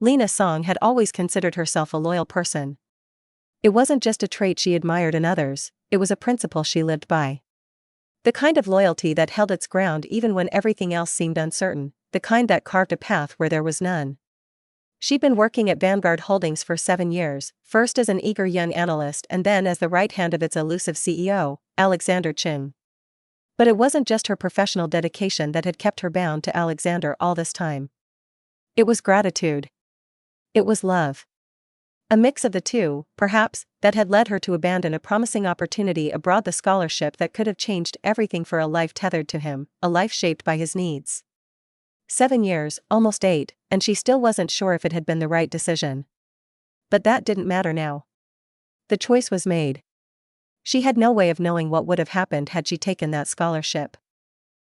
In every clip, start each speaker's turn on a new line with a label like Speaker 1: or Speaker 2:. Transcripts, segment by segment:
Speaker 1: Lena Song had always considered herself a loyal person. It wasn't just a trait she admired in others, it was a principle she lived by. The kind of loyalty that held its ground even when everything else seemed uncertain, the kind that carved a path where there was none. She'd been working at Vanguard Holdings for 7 years, first as an eager young analyst and then as the right hand of its elusive CEO, Alexander Ching. But it wasn't just her professional dedication that had kept her bound to Alexander all this time. It was gratitude. It was love. A mix of the two, perhaps, that had led her to abandon a promising opportunity abroad, the scholarship that could have changed everything for a life tethered to him, a life shaped by his needs. 7 years, almost 8, and she still wasn't sure if it had been the right decision. But that didn't matter now. The choice was made. She had no way of knowing what would have happened had she taken that scholarship.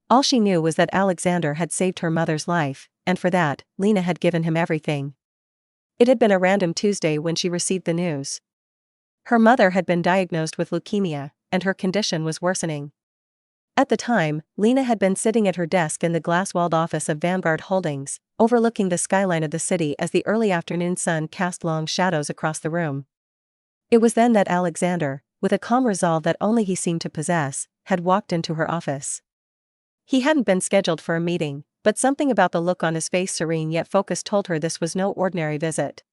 Speaker 1: All she knew was that Alexander had saved her mother's life, and for that, Lena had given him everything. It had been a random Tuesday when she received the news. Her mother had been diagnosed with leukemia, and her condition was worsening. At the time, Lena had been sitting at her desk in the glass-walled office of Vanguard Holdings, overlooking the skyline of the city as the early afternoon sun cast long shadows across the room. It was then that Alexander, with a calm resolve that only he seemed to possess, had walked into her office. He hadn't been scheduled for a meeting, but something about the look on his face, serene yet focused, told her this was no ordinary visit.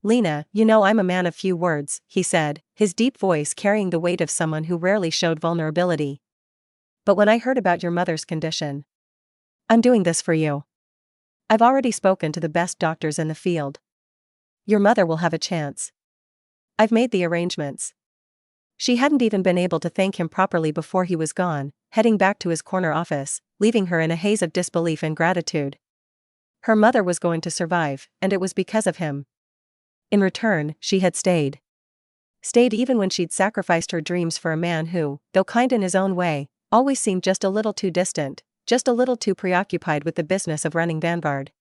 Speaker 1: "Lena, you know I'm a man of few words," he said, his deep voice carrying the weight of someone who rarely showed vulnerability. "But when I heard about your mother's condition, I'm doing this for you. I've already spoken to the best doctors in the field. Your mother will have a chance. I've made the arrangements." She hadn't even been able to thank him properly before he was gone, heading back to his corner office, leaving her in a haze of disbelief and gratitude. Her mother was going to survive, and it was because of him. In return, she had stayed. Stayed even when she'd sacrificed her dreams for a man who, though kind in his own way, always seemed just a little too distant, just a little too preoccupied with the business of running Vanguard.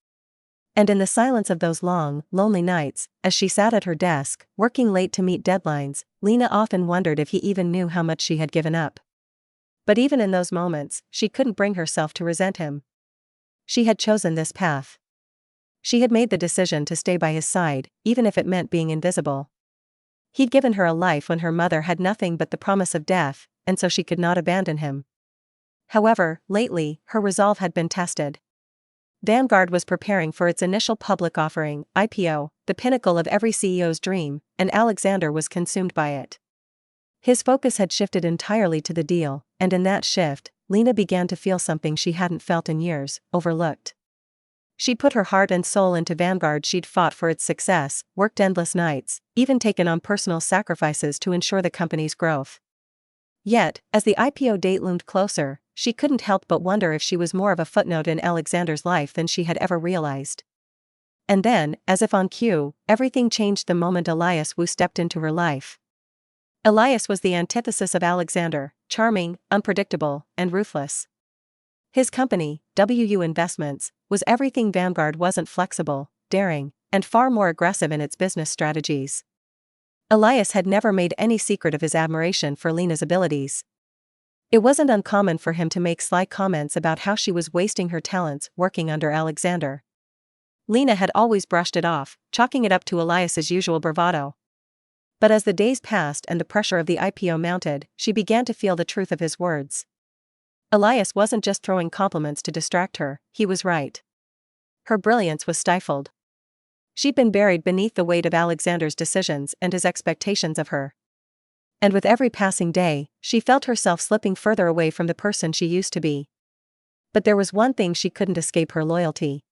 Speaker 1: And in the silence of those long, lonely nights, as she sat at her desk, working late to meet deadlines, Lena often wondered if he even knew how much she had given up. But even in those moments, she couldn't bring herself to resent him. She had chosen this path. She had made the decision to stay by his side, even if it meant being invisible. He'd given her a life when her mother had nothing but the promise of death, and so she could not abandon him. However, lately, her resolve had been tested. Vanguard was preparing for its initial public offering, IPO, the pinnacle of every CEO's dream, and Alexander was consumed by it. His focus had shifted entirely to the deal, and in that shift, Lena began to feel something she hadn't felt in years: overlooked. She'd put her heart and soul into Vanguard, she'd fought for its success, worked endless nights, even taken on personal sacrifices to ensure the company's growth. Yet, as the IPO date loomed closer, she couldn't help but wonder if she was more of a footnote in Alexander's life than she had ever realized. And then, as if on cue, everything changed the moment Elias Wu stepped into her life. Elias was the antithesis of Alexander: charming, unpredictable, and ruthless. His company, WU Investments, was everything Vanguard wasn't: flexible, daring, and far more aggressive in its business strategies. Elias had never made any secret of his admiration for Lena's abilities. It wasn't uncommon for him to make sly comments about how she was wasting her talents working under Alexander. Lena had always brushed it off, chalking it up to Elias's usual bravado. But as the days passed and the pressure of the IPO mounted, she began to feel the truth of his words. Elias wasn't just throwing compliments to distract her, he was right. Her brilliance was stifled. She'd been buried beneath the weight of Alexander's decisions and his expectations of her. And with every passing day, she felt herself slipping further away from the person she used to be. But there was one thing she couldn't escape: her loyalty.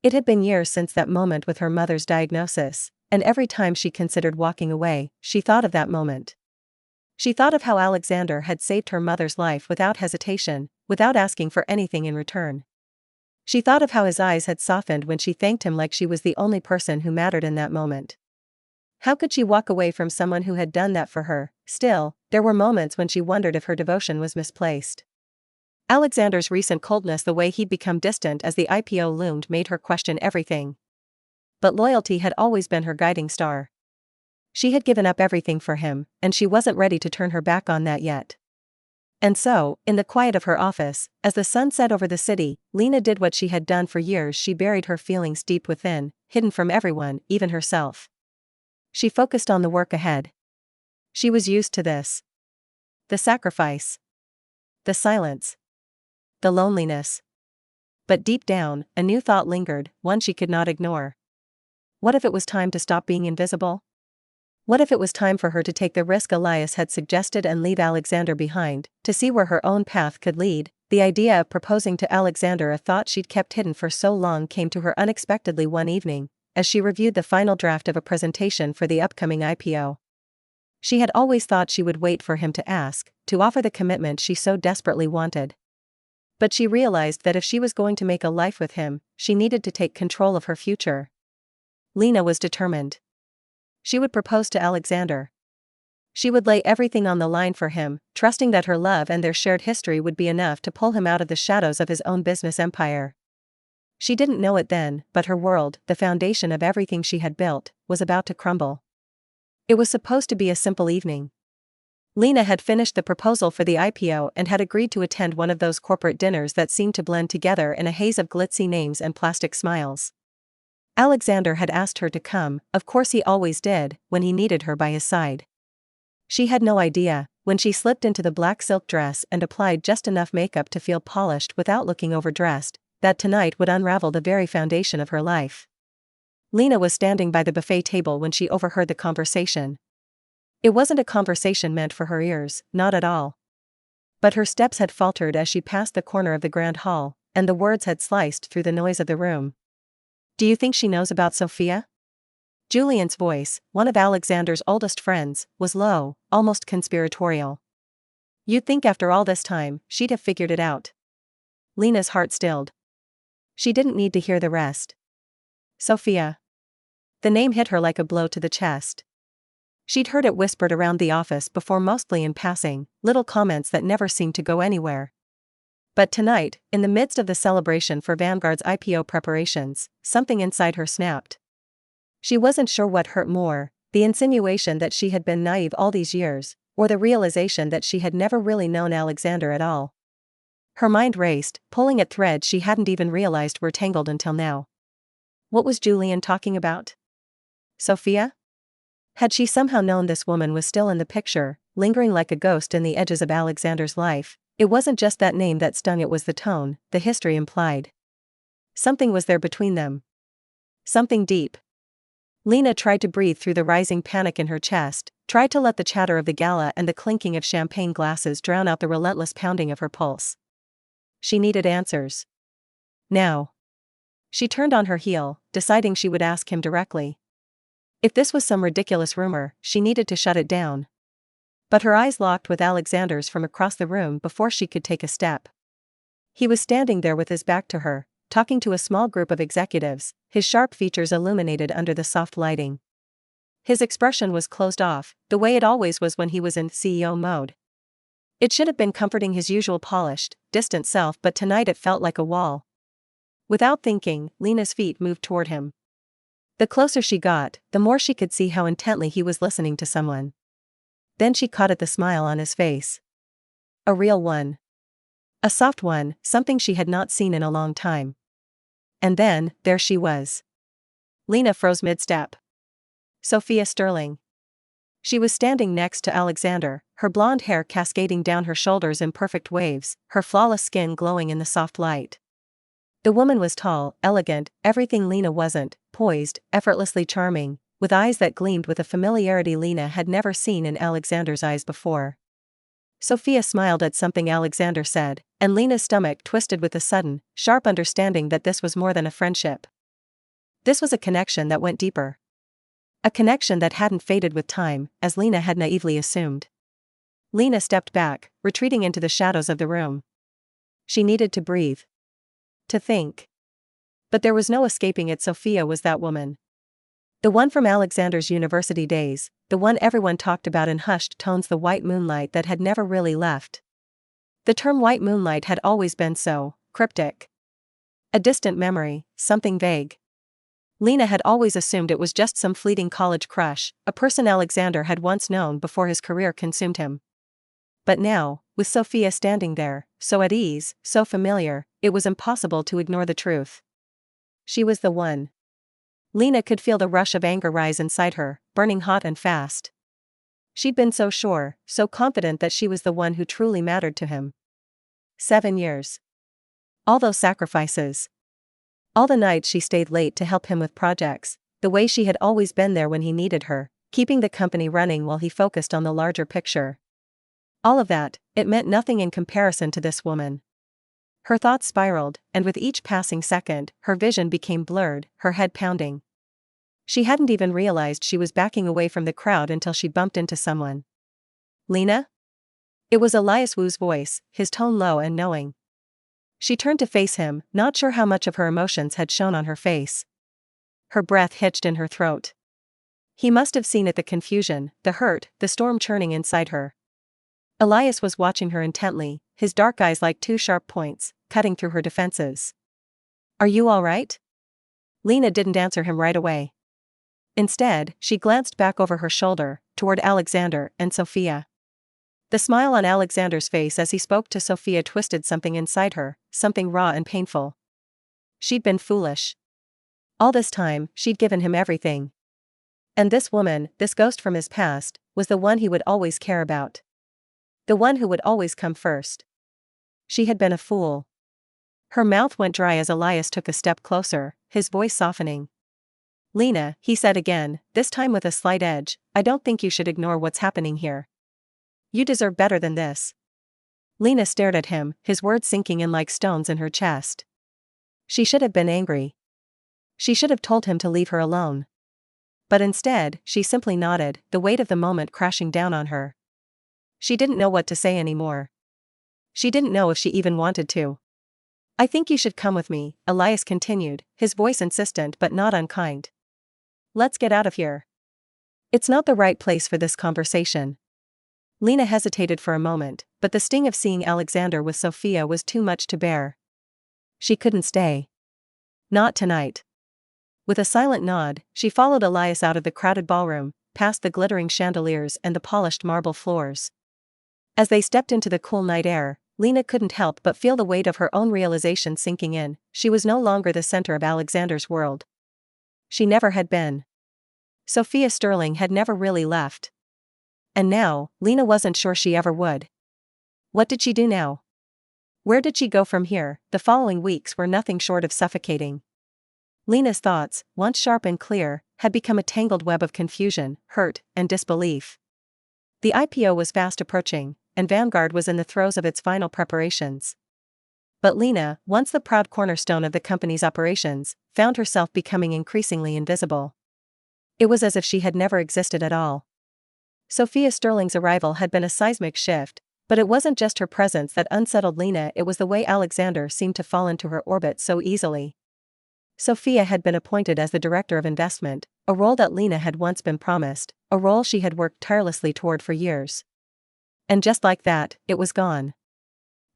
Speaker 1: It had been years since that moment with her mother's diagnosis, and every time she considered walking away, she thought of that moment. She thought of how Alexander had saved her mother's life without hesitation, without asking for anything in return. She thought of how his eyes had softened when she thanked him, like she was the only person who mattered in that moment. How could she walk away from someone who had done that for her? Still, there were moments when she wondered if her devotion was misplaced. Alexander's recent coldness, the way he'd become distant as the IPO loomed, made her question everything. But loyalty had always been her guiding star. She had given up everything for him, and she wasn't ready to turn her back on that yet. And so, in the quiet of her office, as the sun set over the city, Lena did what she had done for years. She buried her feelings deep within, hidden from everyone, even herself. She focused on the work ahead. She was used to this. The sacrifice. The silence. The loneliness. But deep down, a new thought lingered, one she could not ignore. What if it was time to stop being invisible? What if it was time for her to take the risk Elias had suggested and leave Alexander behind, to see where her own path could lead? The idea of proposing to Alexander, a thought she'd kept hidden for so long, came to her unexpectedly one evening, as she reviewed the final draft of a presentation for the upcoming IPO. She had always thought she would wait for him to ask, to offer the commitment she so desperately wanted. But she realized that if she was going to make a life with him, she needed to take control of her future. Lena was determined. She would propose to Alexander. She would lay everything on the line for him, trusting that her love and their shared history would be enough to pull him out of the shadows of his own business empire. She didn't know it then, but her world, the foundation of everything she had built, was about to crumble. It was supposed to be a simple evening. Lena had finished the proposal for the IPO and had agreed to attend one of those corporate dinners that seemed to blend together in a haze of glitzy names and plastic smiles. Alexander had asked her to come, of course he always did, when he needed her by his side. She had no idea, when she slipped into the black silk dress and applied just enough makeup to feel polished without looking overdressed, that tonight would unravel the very foundation of her life. Lena was standing by the buffet table when she overheard the conversation. It wasn't a conversation meant for her ears, not at all. But her steps had faltered as she passed the corner of the grand hall, and the words had sliced through the noise of the room. "Do you think she knows about Sophia?" Julian's voice, one of Alexander's oldest friends, was low, almost conspiratorial. "You'd think after all this time, she'd have figured it out." Lena's heart stilled. She didn't need to hear the rest. Sophia. The name hit her like a blow to the chest. She'd heard it whispered around the office before, mostly in passing, little comments that never seemed to go anywhere. But tonight, in the midst of the celebration for Vanguard's IPO preparations, something inside her snapped. She wasn't sure what hurt more, the insinuation that she had been naive all these years, or the realization that she had never really known Alexander at all. Her mind raced, pulling at threads she hadn't even realized were tangled until now. What was Julian talking about? Sophia? Had she somehow known this woman was still in the picture, lingering like a ghost in the edges of Alexander's life? It wasn't just that name that stung, it was the tone, the history implied. Something was there between them. Something deep. Lena tried to breathe through the rising panic in her chest, tried to let the chatter of the gala and the clinking of champagne glasses drown out the relentless pounding of her pulse. She needed answers. Now. She turned on her heel, deciding she would ask him directly. If this was some ridiculous rumor, she needed to shut it down. But her eyes locked with Alexander's from across the room before she could take a step. He was standing there with his back to her, talking to a small group of executives, his sharp features illuminated under the soft lighting. His expression was closed off, the way it always was when he was in CEO mode. It should have been comforting his usual polished, distant self, but tonight it felt like a wall. Without thinking, Lena's feet moved toward him. The closer she got, the more she could see how intently he was listening to someone. Then she caught at the smile on his face. A real one. A soft one, something she had not seen in a long time. And then, there she was. Lena froze mid-step. Sophia Sterling. She was standing next to Alexander, her blonde hair cascading down her shoulders in perfect waves, her flawless skin glowing in the soft light. The woman was tall, elegant, everything Lena wasn't, poised, effortlessly charming, with eyes that gleamed with a familiarity Lena had never seen in Alexander's eyes before. Sophia smiled at something Alexander said, and Lena's stomach twisted with a sudden, sharp understanding that this was more than a friendship. This was a connection that went deeper. A connection that hadn't faded with time, as Lena had naively assumed. Lena stepped back, retreating into the shadows of the room. She needed to breathe. To think. But there was no escaping it. Sophia was that woman. The one from Alexander's university days, the one everyone talked about in hushed tones, the white moonlight that had never really left. The term white moonlight had always been so cryptic. A distant memory, something vague. Lena had always assumed it was just some fleeting college crush, a person Alexander had once known before his career consumed him. but now, with Sophia standing there, so at ease, so familiar, it was impossible to ignore the truth. She was the one. Lena could feel the rush of anger rise inside her, burning hot and fast. She'd been so sure, so confident that she was the one who truly mattered to him. 7 years. All those sacrifices. All the nights she stayed late to help him with projects, the way she had always been there when he needed her, keeping the company running while he focused on the larger picture. All of that, it meant nothing in comparison to this woman. Her thoughts spiraled, and with each passing second, her vision became blurred, her head pounding. She hadn't even realized she was backing away from the crowd until she bumped into someone. Lena? It was Elias Wu's voice, his tone low and knowing. She turned to face him, not sure how much of her emotions had shown on her face. Her breath hitched in her throat. He must have seen it, the confusion, the hurt, the storm churning inside her. Elias was watching her intently, his dark eyes like two sharp points, cutting through her defenses. Are you all right? Lena didn't answer him right away. Instead, she glanced back over her shoulder, toward Alexander and Sophia. The smile on Alexander's face as he spoke to Sophia twisted something inside her, something raw and painful. She'd been foolish. All this time, she'd given him everything. And this woman, this ghost from his past, was the one he would always care about. The one who would always come first. She had been a fool. Her mouth went dry as Elias took a step closer, his voice softening. Lena, he said again, this time with a slight edge, I don't think you should ignore what's happening here. You deserve better than this. Lena stared at him, his words sinking in like stones in her chest. She should have been angry. She should have told him to leave her alone. But instead, she simply nodded, the weight of the moment crashing down on her. She didn't know what to say anymore. She didn't know if she even wanted to. I think you should come with me, Elias continued, his voice insistent but not unkind. Let's get out of here. It's not the right place for this conversation. Lena hesitated for a moment, but the sting of seeing Alexander with Sophia was too much to bear. She couldn't stay. Not tonight. With a silent nod, she followed Elias out of the crowded ballroom, past the glittering chandeliers and the polished marble floors. As they stepped into the cool night air, Lena couldn't help but feel the weight of her own realization sinking in. She was no longer the center of Alexander's world. She never had been. Sophia Sterling had never really left. And now, Lena wasn't sure she ever would. What did she do now? Where did she go from here? The following weeks were nothing short of suffocating. Lena's thoughts, once sharp and clear, had become a tangled web of confusion, hurt, and disbelief. The IPO was fast approaching, and Vanguard was in the throes of its final preparations. But Lena, once the proud cornerstone of the company's operations, found herself becoming increasingly invisible. It was as if she had never existed at all. Sophia Sterling's arrival had been a seismic shift, but it wasn't just her presence that unsettled Lena, it was the way Alexander seemed to fall into her orbit so easily. Sophia had been appointed as the director of investment, a role that Lena had once been promised, a role she had worked tirelessly toward for years. And just like that, it was gone.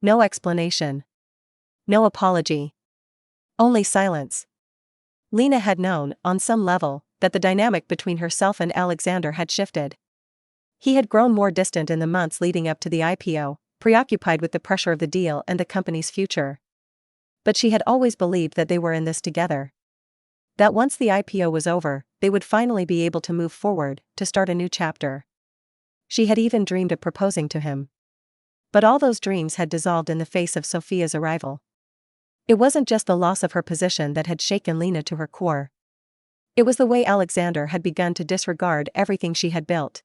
Speaker 1: No explanation. No apology. Only silence. Lena had known, on some level, that the dynamic between herself and Alexander had shifted. He had grown more distant in the months leading up to the IPO, preoccupied with the pressure of the deal and the company's future. But she had always believed that they were in this together. That once the IPO was over, they would finally be able to move forward, to start a new chapter. She had even dreamed of proposing to him. But all those dreams had dissolved in the face of Sophia's arrival. It wasn't just the loss of her position that had shaken Lena to her core. It was the way Alexander had begun to disregard everything she had built.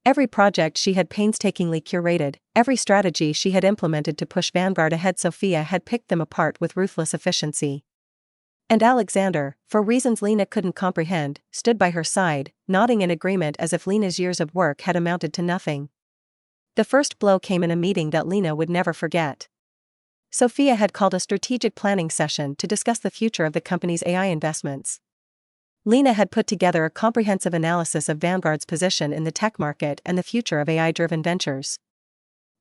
Speaker 1: Every project she had painstakingly curated, every strategy she had implemented to push Vanguard ahead, Sophia had picked them apart with ruthless efficiency. And Alexander, for reasons Lena couldn't comprehend, stood by her side, nodding in agreement as if Lena's years of work had amounted to nothing. The first blow came in a meeting that Lena would never forget. Sophia had called a strategic planning session to discuss the future of the company's AI investments. Lena had put together a comprehensive analysis of Vanguard's position in the tech market and the future of AI-driven ventures.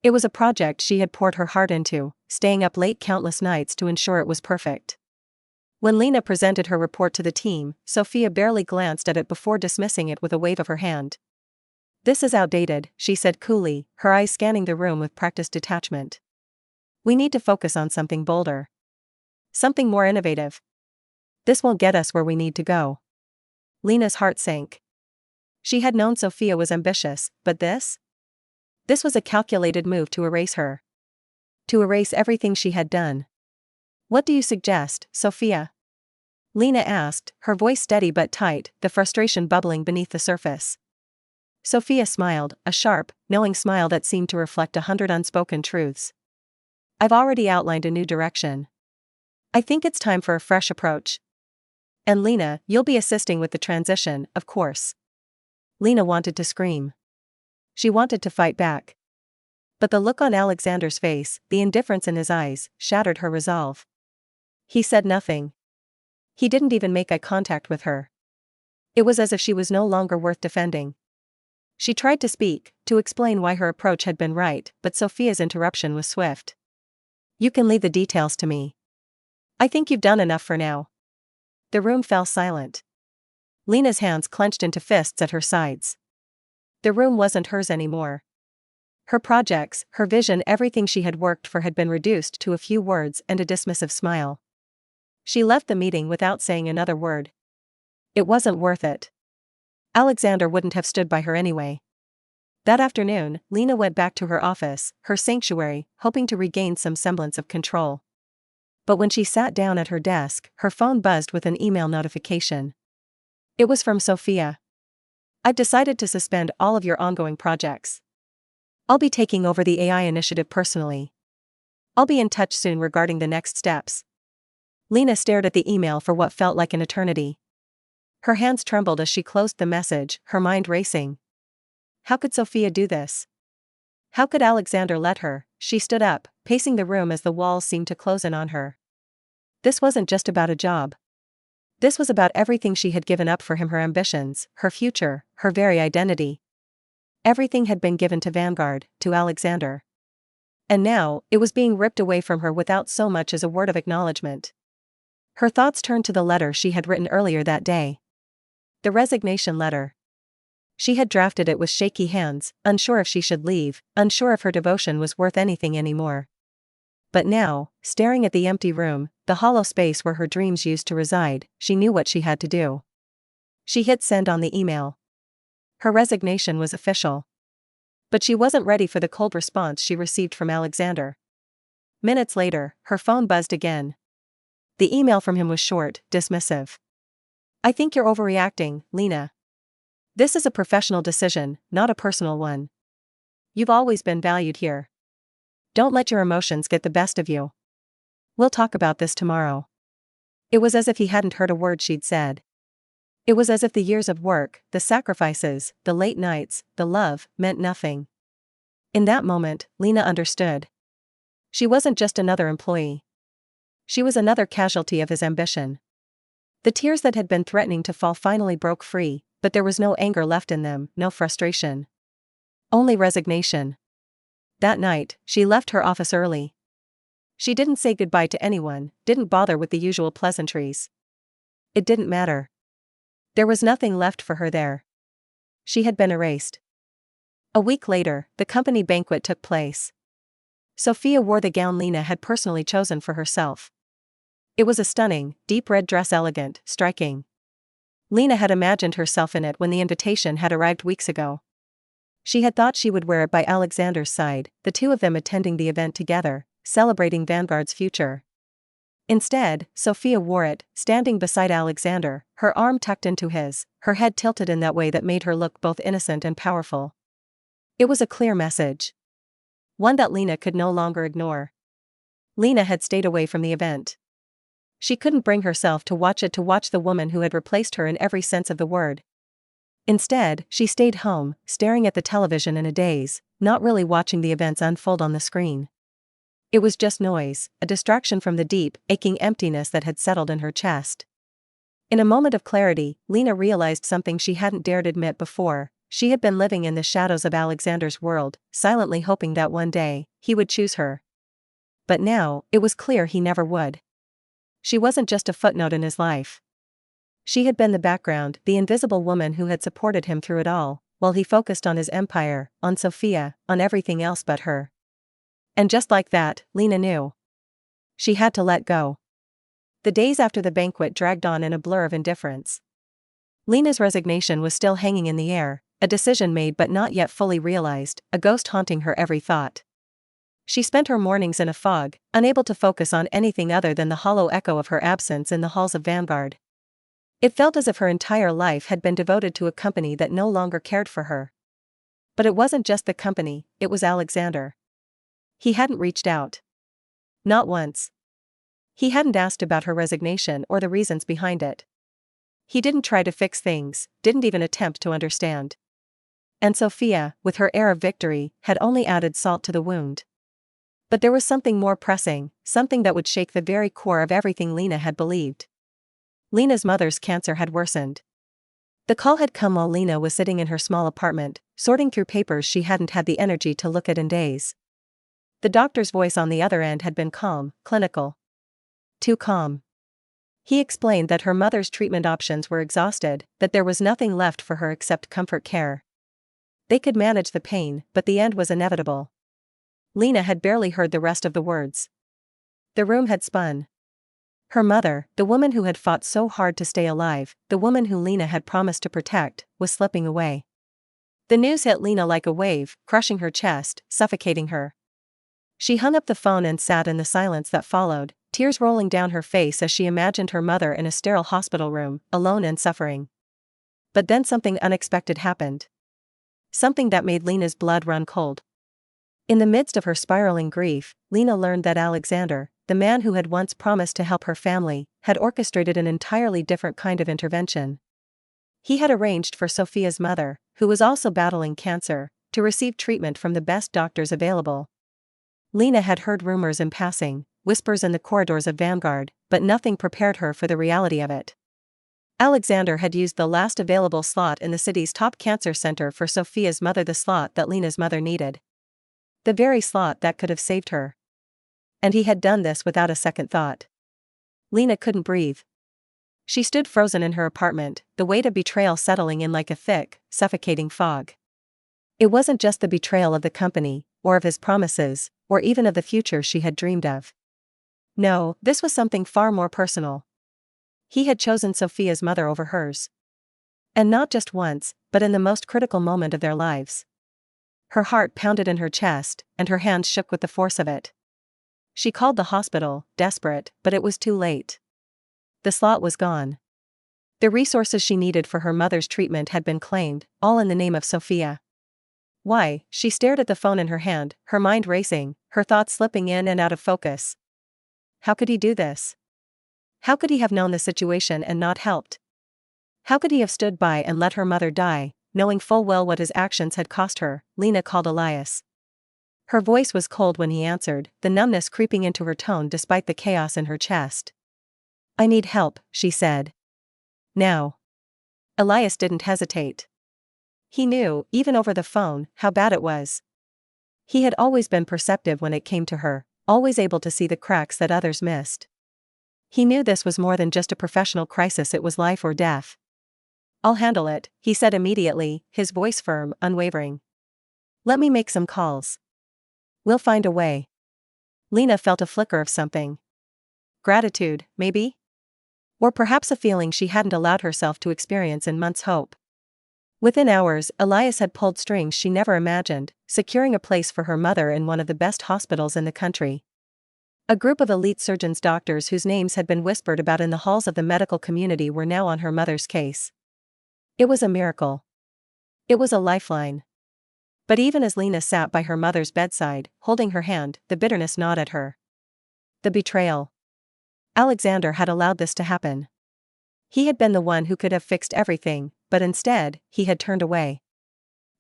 Speaker 1: It was a project she had poured her heart into, staying up late countless nights to ensure it was perfect. When Lena presented her report to the team, Sophia barely glanced at it before dismissing it with a wave of her hand. This is outdated, she said coolly, her eyes scanning the room with practiced detachment. We need to focus on something bolder. Something more innovative. This won't get us where we need to go. Lena's heart sank. She had known Sophia was ambitious, but this? This was a calculated move to erase her. To erase everything she had done. What do you suggest, Sophia? Lena asked, her voice steady but tight, the frustration bubbling beneath the surface. Sophia smiled, a sharp, knowing smile that seemed to reflect 100 unspoken truths. I've already outlined a new direction. I think it's time for a fresh approach. And Lena, you'll be assisting with the transition, of course. Lena wanted to scream. She wanted to fight back. But the look on Alexander's face, the indifference in his eyes, shattered her resolve. He said nothing. He didn't even make eye contact with her. It was as if she was no longer worth defending. She tried to speak, to explain why her approach had been right, but Sophia's interruption was swift. You can leave the details to me. I think you've done enough for now. The room fell silent. Lena's hands clenched into fists at her sides. The room wasn't hers anymore. Her projects, her vision, everything she had worked for had been reduced to a few words and a dismissive smile. She left the meeting without saying another word. It wasn't worth it. Alexander wouldn't have stood by her anyway. That afternoon, Lena went back to her office, her sanctuary, hoping to regain some semblance of control. But when she sat down at her desk, her phone buzzed with an email notification. It was from Sophia. I've decided to suspend all of your ongoing projects. I'll be taking over the AI initiative personally. I'll be in touch soon regarding the next steps. Lena stared at the email for what felt like an eternity. Her hands trembled as she closed the message, her mind racing. How could Sophia do this? How could Alexander let her? She stood up, pacing the room as the walls seemed to close in on her. This wasn't just about a job. This was about everything she had given up for him, her ambitions, her future, her very identity. Everything had been given to Vanguard, to Alexander. And now, it was being ripped away from her without so much as a word of acknowledgement. Her thoughts turned to the letter she had written earlier that day. The resignation letter. She had drafted it with shaky hands, unsure if she should leave, unsure if her devotion was worth anything anymore. But now, staring at the empty room, the hollow space where her dreams used to reside, she knew what she had to do. She hit send on the email. Her resignation was official. But she wasn't ready for the cold response she received from Alexander. Minutes later, her phone buzzed again. The email from him was short, dismissive. I think you're overreacting, Lena. This is a professional decision, not a personal one. You've always been valued here. Don't let your emotions get the best of you. We'll talk about this tomorrow. It was as if he hadn't heard a word she'd said. It was as if the years of work, the sacrifices, the late nights, the love, meant nothing. In that moment, Lena understood. She wasn't just another employee. She was another casualty of his ambition. The tears that had been threatening to fall finally broke free, but there was no anger left in them, no frustration. Only resignation. That night, she left her office early. She didn't say goodbye to anyone, didn't bother with the usual pleasantries. It didn't matter. There was nothing left for her there. She had been erased. A week later, the company banquet took place. Sophia wore the gown Lena had personally chosen for herself. It was a stunning, deep red dress, elegant, striking. Lena had imagined herself in it when the invitation had arrived weeks ago. She had thought she would wear it by Alexander's side, the two of them attending the event together, celebrating Vanguard's future. Instead, Sophia wore it, standing beside Alexander, her arm tucked into his, her head tilted in that way that made her look both innocent and powerful. It was a clear message. One that Lena could no longer ignore. Lena had stayed away from the event. She couldn't bring herself to watch the woman who had replaced her in every sense of the word. Instead, she stayed home, staring at the television in a daze, not really watching the events unfold on the screen. It was just noise, a distraction from the deep, aching emptiness that had settled in her chest. In a moment of clarity, Lena realized something she hadn't dared admit before. She had been living in the shadows of Alexander's world, silently hoping that one day, he would choose her. But now, it was clear he never would. She wasn't just a footnote in his life. She had been the background, the invisible woman who had supported him through it all, while he focused on his empire, on Sophia, on everything else but her. And just like that, Lena knew. She had to let go. The days after the banquet dragged on in a blur of indifference. Lena's resignation was still hanging in the air, a decision made but not yet fully realized, a ghost haunting her every thought. She spent her mornings in a fog, unable to focus on anything other than the hollow echo of her absence in the halls of Vanguard. It felt as if her entire life had been devoted to a company that no longer cared for her. But it wasn't just the company, it was Alexander. He hadn't reached out. Not once. He hadn't asked about her resignation or the reasons behind it. He didn't try to fix things, didn't even attempt to understand. And Sophia, with her air of victory, had only added salt to the wound. But there was something more pressing, something that would shake the very core of everything Lena had believed. Lena's mother's cancer had worsened. The call had come while Lena was sitting in her small apartment, sorting through papers she hadn't had the energy to look at in days. The doctor's voice on the other end had been calm, clinical. Too calm. He explained that her mother's treatment options were exhausted, that there was nothing left for her except comfort care. They could manage the pain, but the end was inevitable. Lena had barely heard the rest of the words. The room had spun. Her mother, the woman who had fought so hard to stay alive, the woman who Lena had promised to protect, was slipping away. The news hit Lena like a wave, crushing her chest, suffocating her. She hung up the phone and sat in the silence that followed, tears rolling down her face as she imagined her mother in a sterile hospital room, alone and suffering. But then something unexpected happened. Something that made Lena's blood run cold. In the midst of her spiraling grief, Lena learned that Alexander, the man who had once promised to help her family, had orchestrated an entirely different kind of intervention. He had arranged for Sophia's mother, who was also battling cancer, to receive treatment from the best doctors available. Lena had heard rumors in passing, whispers in the corridors of Vanguard, but nothing prepared her for the reality of it. Alexander had used the last available slot in the city's top cancer center for Sophia's mother, the slot that Lena's mother needed. The very slot that could have saved her. And he had done this without a second thought. Lena couldn't breathe. She stood frozen in her apartment, the weight of betrayal settling in like a thick, suffocating fog. It wasn't just the betrayal of the company, or of his promises, or even of the future she had dreamed of. No, this was something far more personal. He had chosen Sophia's mother over hers. And not just once, but in the most critical moment of their lives. Her heart pounded in her chest, and her hands shook with the force of it. She called the hospital, desperate, but it was too late. The slot was gone. The resources she needed for her mother's treatment had been claimed, all in the name of Sophia. Why? She stared at the phone in her hand, her mind racing, her thoughts slipping in and out of focus. How could he do this? How could he have known the situation and not helped? How could he have stood by and let her mother die, knowing full well what his actions had cost her? Lena called Elias. Her voice was cold when he answered, the numbness creeping into her tone despite the chaos in her chest. I need help, she said. Now. Elias didn't hesitate. He knew, even over the phone, how bad it was. He had always been perceptive when it came to her, always able to see the cracks that others missed. He knew this was more than just a professional crisis, it was life or death. I'll handle it, he said immediately, his voice firm, unwavering. Let me make some calls. We'll find a way. Lena felt a flicker of something. Gratitude, maybe? Or perhaps a feeling she hadn't allowed herself to experience in months. Hope. Within hours, Elias had pulled strings she never imagined, securing a place for her mother in one of the best hospitals in the country. A group of elite surgeons, doctors whose names had been whispered about in the halls of the medical community, were now on her mother's case. It was a miracle. It was a lifeline. But even as Lena sat by her mother's bedside, holding her hand, the bitterness gnawed at her. The betrayal. Alexander had allowed this to happen. He had been the one who could have fixed everything, but instead, he had turned away.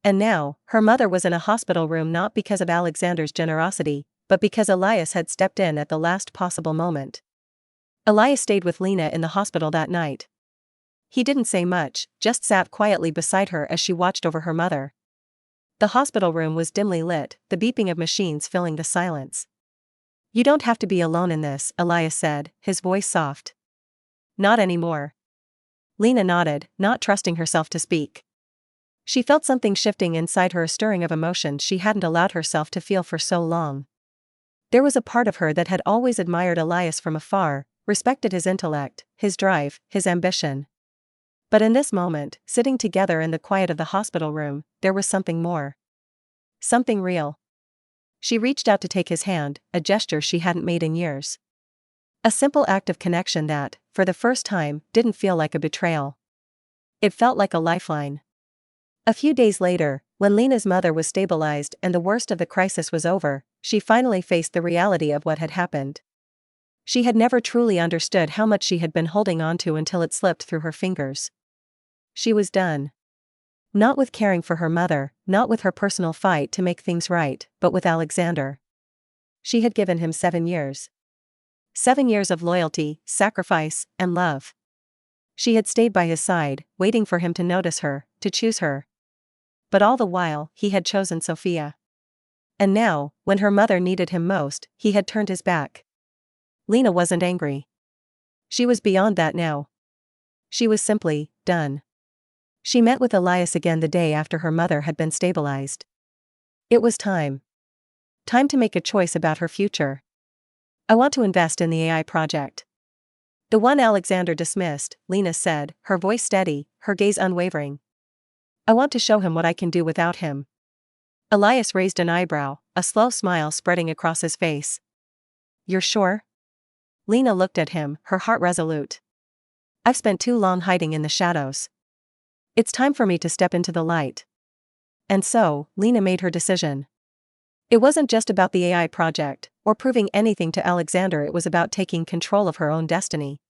Speaker 1: And now, her mother was in a hospital room not because of Alexander's generosity, but because Elias had stepped in at the last possible moment. Elias stayed with Lena in the hospital that night. He didn't say much, just sat quietly beside her as she watched over her mother. The hospital room was dimly lit, the beeping of machines filling the silence. You don't have to be alone in this, Elias said, his voice soft. Not anymore. Lena nodded, not trusting herself to speak. She felt something shifting inside her, a stirring of emotions she hadn't allowed herself to feel for so long. There was a part of her that had always admired Elias from afar, respected his intellect, his drive, his ambition. But in this moment, sitting together in the quiet of the hospital room, there was something more. Something real. She reached out to take his hand, a gesture she hadn't made in years. A simple act of connection that, for the first time, didn't feel like a betrayal. It felt like a lifeline. A few days later, when Lena's mother was stabilized and the worst of the crisis was over, she finally faced the reality of what had happened. She had never truly understood how much she had been holding on to until it slipped through her fingers. She was done. Not with caring for her mother, not with her personal fight to make things right, but with Alexander. She had given him 7 years. 7 years of loyalty, sacrifice, and love. She had stayed by his side, waiting for him to notice her, to choose her. But all the while, he had chosen Sophia. And now, when her mother needed him most, he had turned his back. Lena wasn't angry. She was beyond that now. She was simply done. She met with Elias again the day after her mother had been stabilized. It was time. Time to make a choice about her future. I want to invest in the AI project. The one Alexander dismissed, Lena said, her voice steady, her gaze unwavering. I want to show him what I can do without him. Elias raised an eyebrow, a slow smile spreading across his face. You're sure? Lena looked at him, her heart resolute. I've spent too long hiding in the shadows. It's time for me to step into the light. And so, Lena made her decision. It wasn't just about the AI project, or proving anything to Alexander, it was about taking control of her own destiny.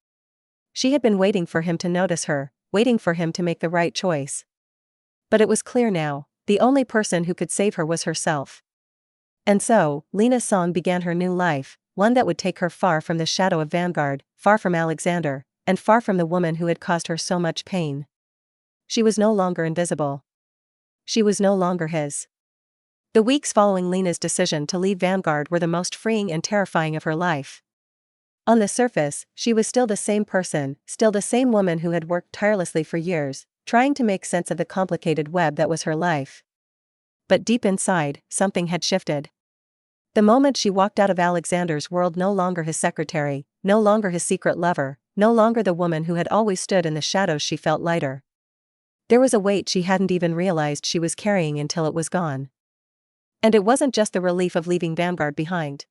Speaker 1: She had been waiting for him to notice her, waiting for him to make the right choice. But it was clear now, the only person who could save her was herself. And so, Lena's song began her new life, one that would take her far from the shadow of Vanguard, far from Alexander, and far from the woman who had caused her so much pain. She was no longer invisible. She was no longer his. The weeks following Lena's decision to leave Vanguard were the most freeing and terrifying of her life. On the surface, she was still the same person, still the same woman who had worked tirelessly for years, trying to make sense of the complicated web that was her life. But deep inside, something had shifted. The moment she walked out of Alexander's world, no longer his secretary, no longer his secret lover, no longer the woman who had always stood in the shadows, she felt lighter. There was a weight she hadn't even realized she was carrying until it was gone. And it wasn't just the relief of leaving Vanguard behind.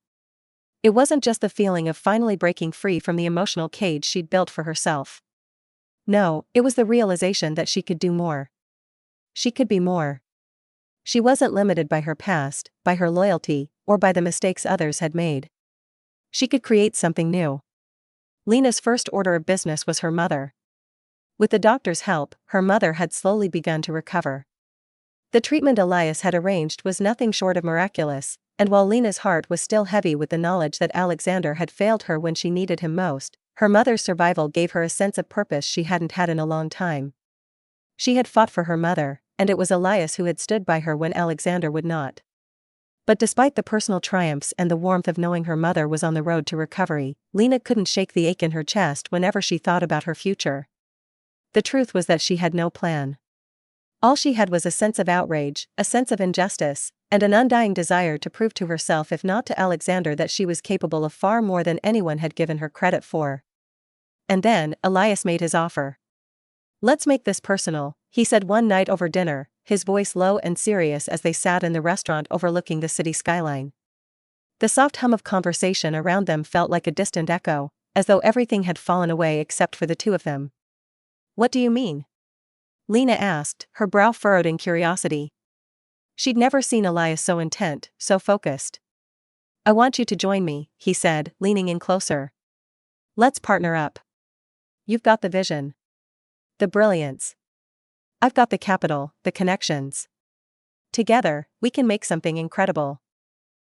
Speaker 1: It wasn't just the feeling of finally breaking free from the emotional cage she'd built for herself. No, it was the realization that she could do more. She could be more. She wasn't limited by her past, by her loyalty, or by the mistakes others had made. She could create something new. Lena's first order of business was her mother. With the doctor's help, her mother had slowly begun to recover. The treatment Elias had arranged was nothing short of miraculous, and while Lena's heart was still heavy with the knowledge that Alexander had failed her when she needed him most, her mother's survival gave her a sense of purpose she hadn't had in a long time. She had fought for her mother, and it was Elias who had stood by her when Alexander would not. But despite the personal triumphs and the warmth of knowing her mother was on the road to recovery, Lena couldn't shake the ache in her chest whenever she thought about her future. The truth was that she had no plan. All she had was a sense of outrage, a sense of injustice, and an undying desire to prove to herself, if not to Alexander, that she was capable of far more than anyone had given her credit for. And then, Elias made his offer. "Let's make this personal," he said one night over dinner, his voice low and serious as they sat in the restaurant overlooking the city skyline. The soft hum of conversation around them felt like a distant echo, as though everything had fallen away except for the two of them. "What do you mean?" Lena asked, her brow furrowed in curiosity. She'd never seen Elias so intent, so focused. "I want you to join me," he said, leaning in closer. "Let's partner up. You've got the vision. The brilliance. I've got the capital, the connections. Together, we can make something incredible.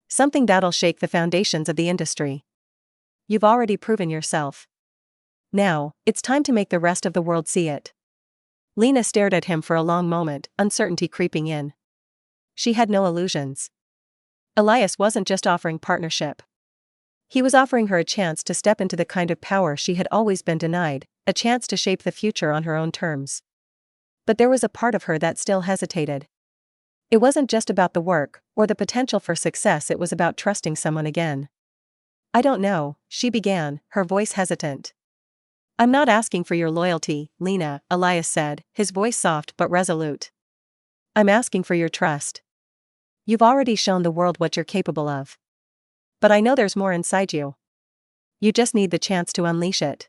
Speaker 1: Something that'll shake the foundations of the industry. You've already proven yourself. Now, it's time to make the rest of the world see it." Lena stared at him for a long moment, uncertainty creeping in. She had no illusions. Elias wasn't just offering partnership. He was offering her a chance to step into the kind of power she had always been denied, a chance to shape the future on her own terms. But there was a part of her that still hesitated. It wasn't just about the work, or the potential for success, it was about trusting someone again. I don't know, she began, her voice hesitant. I'm not asking for your loyalty, Lena, Elias said, his voice soft but resolute. I'm asking for your trust. You've already shown the world what you're capable of. But I know there's more inside you. You just need the chance to unleash it.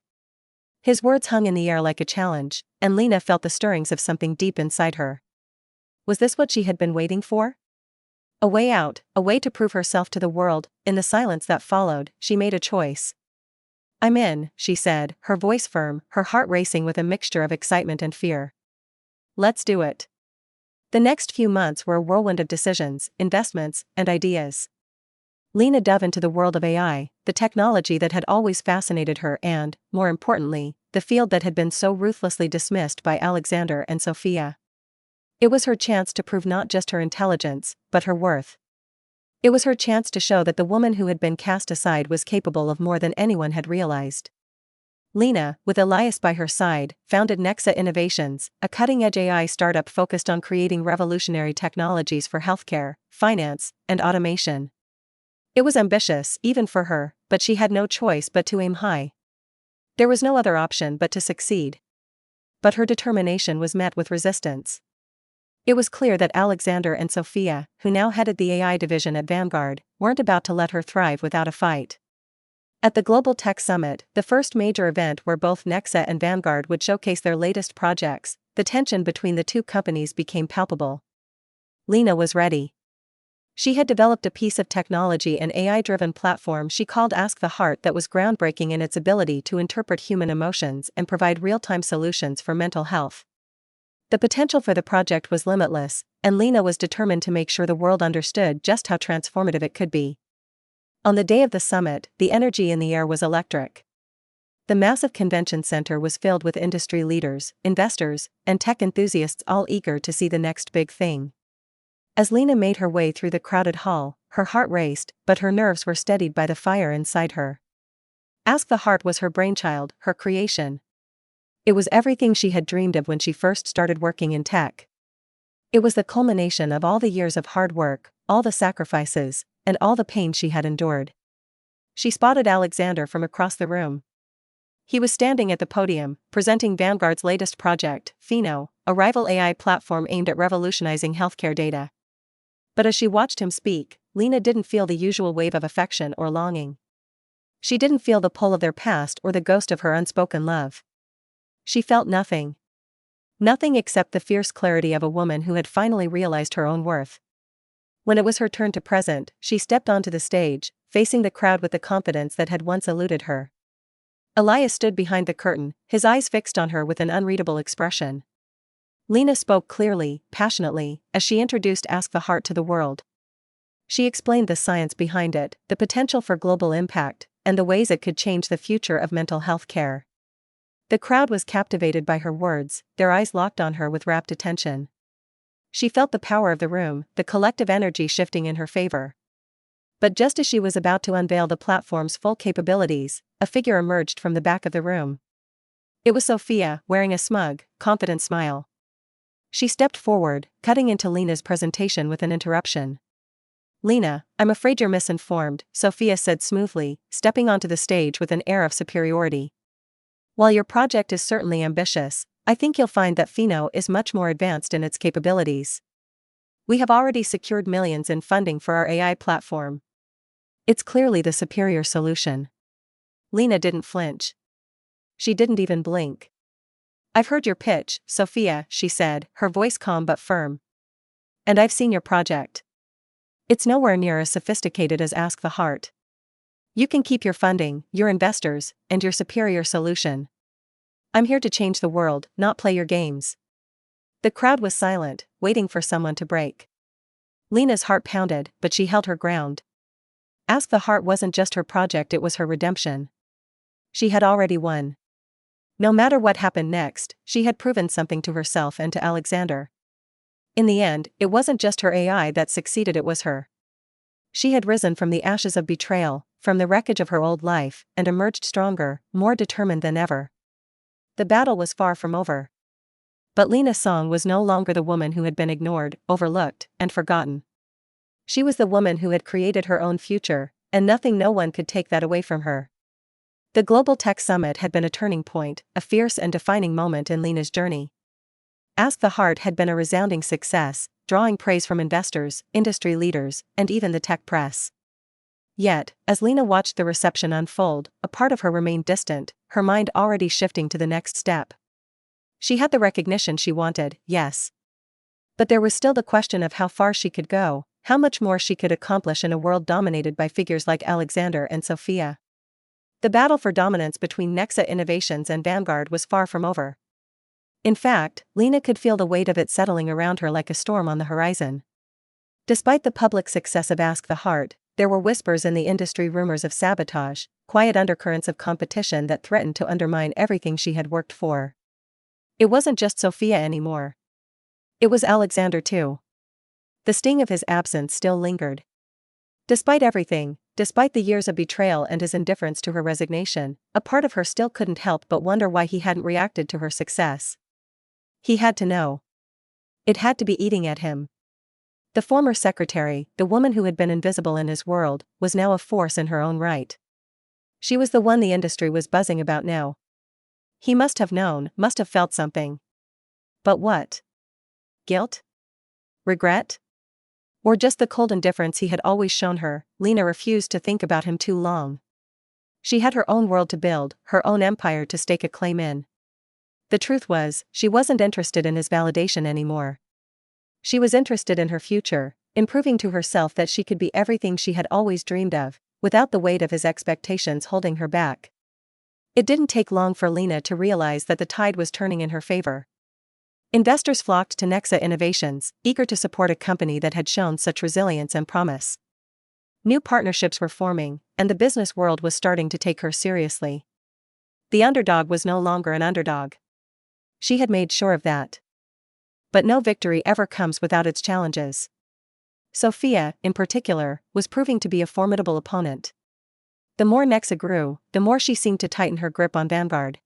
Speaker 1: His words hung in the air like a challenge, and Lena felt the stirrings of something deep inside her. Was this what she had been waiting for? A way out, a way to prove herself to the world. In the silence that followed, she made a choice. I'm in, she said, her voice firm, her heart racing with a mixture of excitement and fear. Let's do it. The next few months were a whirlwind of decisions, investments, and ideas. Lena dove into the world of AI, the technology that had always fascinated her and, more importantly, the field that had been so ruthlessly dismissed by Alexander and Sophia. It was her chance to prove not just her intelligence, but her worth. It was her chance to show that the woman who had been cast aside was capable of more than anyone had realized. Lena, with Elias by her side, founded Nexa Innovations, a cutting-edge AI startup focused on creating revolutionary technologies for healthcare, finance, and automation. It was ambitious, even for her, but she had no choice but to aim high. There was no other option but to succeed. But her determination was met with resistance. It was clear that Alexander and Sophia, who now headed the AI division at Vanguard, weren't about to let her thrive without a fight. At the Global Tech Summit, the first major event where both Nexa and Vanguard would showcase their latest projects, the tension between the two companies became palpable. Lena was ready. She had developed a piece of technology, an AI-driven platform she called Ask the Heart, that was groundbreaking in its ability to interpret human emotions and provide real-time solutions for mental health. The potential for the project was limitless, and Lena was determined to make sure the world understood just how transformative it could be. On the day of the summit, the energy in the air was electric. The massive convention center was filled with industry leaders, investors, and tech enthusiasts, all eager to see the next big thing. As Lena made her way through the crowded hall, her heart raced, but her nerves were steadied by the fire inside her. Ask the Heart was her brainchild, her creation. It was everything she had dreamed of when she first started working in tech. It was the culmination of all the years of hard work, all the sacrifices, and all the pain she had endured. She spotted Alexander from across the room. He was standing at the podium, presenting Vanguard's latest project, Pheno, a rival AI platform aimed at revolutionizing healthcare data. But as she watched him speak, Lena didn't feel the usual wave of affection or longing. She didn't feel the pull of their past or the ghost of her unspoken love. She felt nothing. Nothing except the fierce clarity of a woman who had finally realized her own worth. When it was her turn to present, she stepped onto the stage, facing the crowd with the confidence that had once eluded her. Elias stood behind the curtain, his eyes fixed on her with an unreadable expression. Lena spoke clearly, passionately, as she introduced Ask the Heart to the world. She explained the science behind it, the potential for global impact, and the ways it could change the future of mental health care. The crowd was captivated by her words, their eyes locked on her with rapt attention. She felt the power of the room, the collective energy shifting in her favor. But just as she was about to unveil the platform's full capabilities, a figure emerged from the back of the room. It was Sophia, wearing a smug, confident smile. She stepped forward, cutting into Lena's presentation with an interruption. "Lena, I'm afraid you're misinformed," Sophia said smoothly, stepping onto the stage with an air of superiority. "While your project is certainly ambitious, I think you'll find that Pheno is much more advanced in its capabilities. We have already secured millions in funding for our AI platform. It's clearly the superior solution." Lena didn't flinch. She didn't even blink. "I've heard your pitch, Sophia," she said, her voice calm but firm. "And I've seen your project. It's nowhere near as sophisticated as Ask the Heart. You can keep your funding, your investors, and your superior solution. I'm here to change the world, not play your games." The crowd was silent, waiting for someone to break. Lena's heart pounded, but she held her ground. Ask the Heart wasn't just her project, it was her redemption. She had already won. No matter what happened next, she had proven something to herself and to Alexander. In the end, it wasn't just her AI that succeeded, it was her. She had risen from the ashes of betrayal, from the wreckage of her old life, and emerged stronger, more determined than ever. The battle was far from over. But Lena Song was no longer the woman who had been ignored, overlooked, and forgotten. She was the woman who had created her own future, and no one could take that away from her. The Global Tech Summit had been a turning point, a fierce and defining moment in Lena's journey. Ask the Heart had been a resounding success, drawing praise from investors, industry leaders, and even the tech press. Yet, as Lena watched the reception unfold, a part of her remained distant, her mind already shifting to the next step. She had the recognition she wanted, yes. But there was still the question of how far she could go, how much more she could accomplish in a world dominated by figures like Alexander and Sophia. The battle for dominance between Nexa Innovations and Vanguard was far from over. In fact, Lena could feel the weight of it settling around her like a storm on the horizon. Despite the public success of Ask the Heart, there were whispers in the industry, rumors of sabotage, quiet undercurrents of competition that threatened to undermine everything she had worked for. It wasn't just Sophia anymore. It was Alexander too. The sting of his absence still lingered. Despite everything, despite the years of betrayal and his indifference to her resignation, a part of her still couldn't help but wonder why he hadn't reacted to her success. He had to know. It had to be eating at him. The former secretary, the woman who had been invisible in his world, was now a force in her own right. She was the one the industry was buzzing about now. He must have known, must have felt something. But what? Guilt? Regret? Or just the cold indifference he had always shown her? Lena refused to think about him too long. She had her own world to build, her own empire to stake a claim in. The truth was, she wasn't interested in his validation anymore. She was interested in her future, in proving to herself that she could be everything she had always dreamed of, without the weight of his expectations holding her back. It didn't take long for Lena to realize that the tide was turning in her favor. Investors flocked to Nexa Innovations, eager to support a company that had shown such resilience and promise. New partnerships were forming, and the business world was starting to take her seriously. The underdog was no longer an underdog. She had made sure of that. But no victory ever comes without its challenges. Sophia, in particular, was proving to be a formidable opponent. The more Nexa grew, the more she seemed to tighten her grip on Vanguard.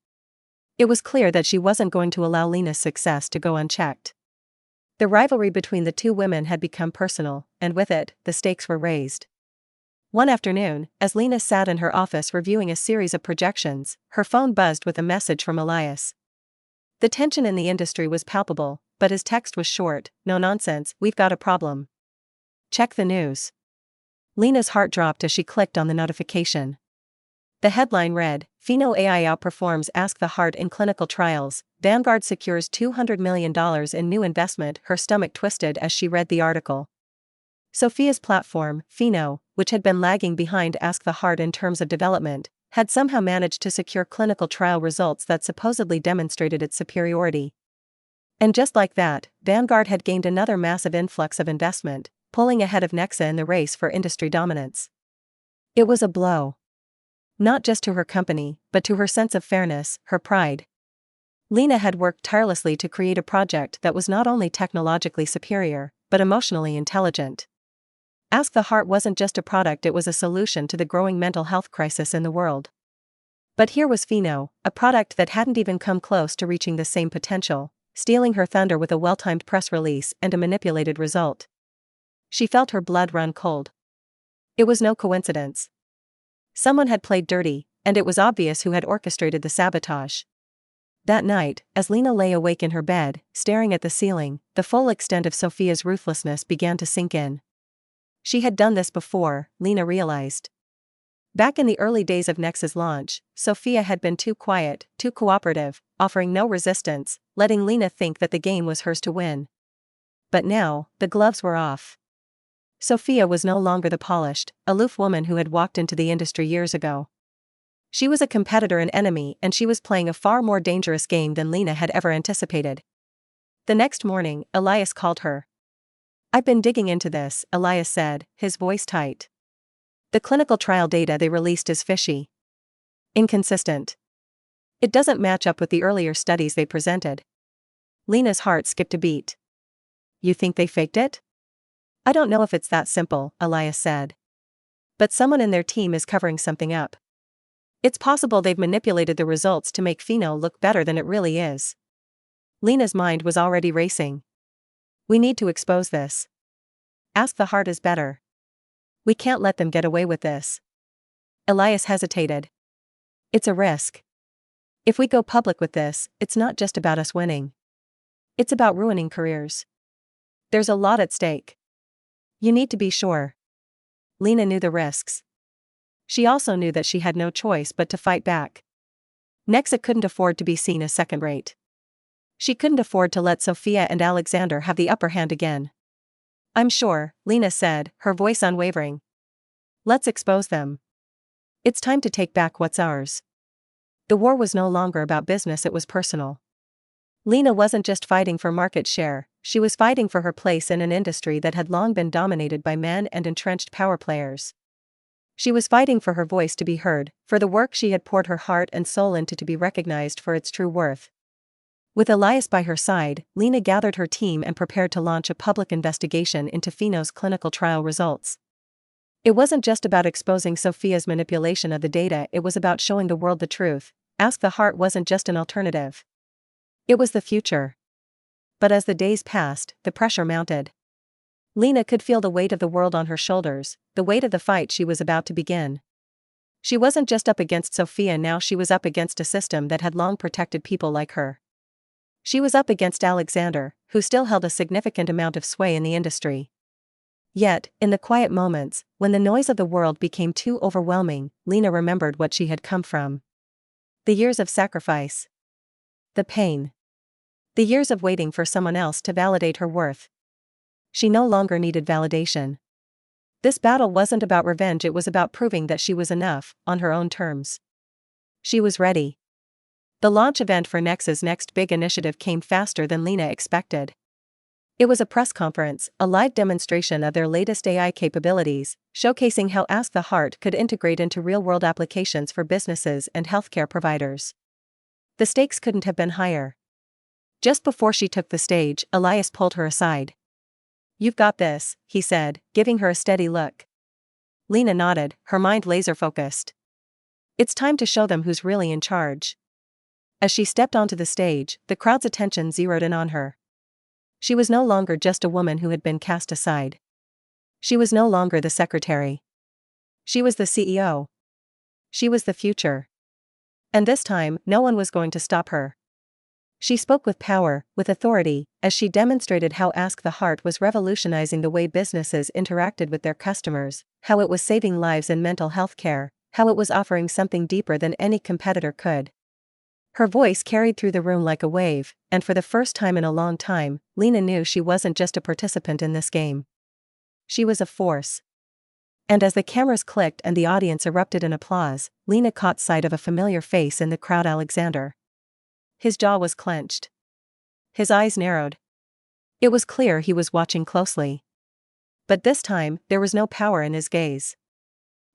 Speaker 1: It was clear that she wasn't going to allow Lena's success to go unchecked. The rivalry between the two women had become personal, and with it, the stakes were raised. One afternoon, as Lena sat in her office reviewing a series of projections, her phone buzzed with a message from Elias. The tension in the industry was palpable, but his text was short: "No nonsense, we've got a problem. Check the news." Lena's heart dropped as she clicked on the notification. The headline read, "Pheno AI outperforms Ask the Heart in clinical trials, Vanguard secures $200 million in new investment." Her stomach twisted as she read the article. Sophia's platform, Pheno, which had been lagging behind Ask the Heart in terms of development, had somehow managed to secure clinical trial results that supposedly demonstrated its superiority. And just like that, Vanguard had gained another massive influx of investment, pulling ahead of Nexa in the race for industry dominance. It was a blow. Not just to her company, but to her sense of fairness, her pride. Lena had worked tirelessly to create a project that was not only technologically superior, but emotionally intelligent. Ask the Heart wasn't just a product, it was a solution to the growing mental health crisis in the world. But here was Pheno, a product that hadn't even come close to reaching the same potential, stealing her thunder with a well-timed press release and a manipulated result. She felt her blood run cold. It was no coincidence. Someone had played dirty, and it was obvious who had orchestrated the sabotage. That night, as Lena lay awake in her bed, staring at the ceiling, the full extent of Sophia's ruthlessness began to sink in. She had done this before, Lena realized. Back in the early days of Nexa's launch, Sophia had been too quiet, too cooperative, offering no resistance, letting Lena think that the game was hers to win. But now, the gloves were off. Sophia was no longer the polished, aloof woman who had walked into the industry years ago. She was a competitor and enemy, and she was playing a far more dangerous game than Lena had ever anticipated. The next morning, Elias called her. "I've been digging into this," Elias said, his voice tight. "The clinical trial data they released is fishy. Inconsistent. It doesn't match up with the earlier studies they presented." Lena's heart skipped a beat. "You think they faked it?" "I don't know if it's that simple," Elias said. "But someone in their team is covering something up. It's possible they've manipulated the results to make Pheno look better than it really is." Lena's mind was already racing. We need to expose this. Ask the heart is better. We can't let them get away with this. Elias hesitated. It's a risk. If we go public with this, it's not just about us winning. It's about ruining careers. There's a lot at stake. You need to be sure. Lena knew the risks. She also knew that she had no choice but to fight back. Nexa couldn't afford to be seen as second-rate. She couldn't afford to let Sophia and Alexander have the upper hand again. I'm sure, Lena said, her voice unwavering. Let's expose them. It's time to take back what's ours. The war was no longer about business, it was personal. Lena wasn't just fighting for market share, she was fighting for her place in an industry that had long been dominated by men and entrenched power players. She was fighting for her voice to be heard, for the work she had poured her heart and soul into to be recognized for its true worth. With Elias by her side, Lena gathered her team and prepared to launch a public investigation into Pheno's clinical trial results. It wasn't just about exposing Sophia's manipulation of the data, it was about showing the world the truth. Ask the Heart wasn't just an alternative. It was the future. But as the days passed, the pressure mounted. Lena could feel the weight of the world on her shoulders, the weight of the fight she was about to begin. She wasn't just up against Sophia now, she was up against a system that had long protected people like her. She was up against Alexander, who still held a significant amount of sway in the industry. Yet, in the quiet moments, when the noise of the world became too overwhelming, Lena remembered what she had come from. The years of sacrifice. The pain. The years of waiting for someone else to validate her worth. She no longer needed validation. This battle wasn't about revenge, it was about proving that she was enough, on her own terms. She was ready. The launch event for Nexa's next big initiative came faster than Lena expected. It was a press conference, a live demonstration of their latest AI capabilities, showcasing how Ask the Heart could integrate into real-world applications for businesses and healthcare providers. The stakes couldn't have been higher. Just before she took the stage, Elias pulled her aside. You've got this, he said, giving her a steady look. Lena nodded, her mind laser-focused. It's time to show them who's really in charge. As she stepped onto the stage, the crowd's attention zeroed in on her. She was no longer just a woman who had been cast aside. She was no longer the secretary. She was the CEO. She was the future. And this time, no one was going to stop her. She spoke with power, with authority, as she demonstrated how Ask the Heart was revolutionizing the way businesses interacted with their customers, how it was saving lives in mental health care, how it was offering something deeper than any competitor could. Her voice carried through the room like a wave, and for the first time in a long time, Lena knew she wasn't just a participant in this game. She was a force. And as the cameras clicked and the audience erupted in applause, Lena caught sight of a familiar face in the crowd, Alexander. His jaw was clenched. His eyes narrowed. It was clear he was watching closely. But this time, there was no power in his gaze.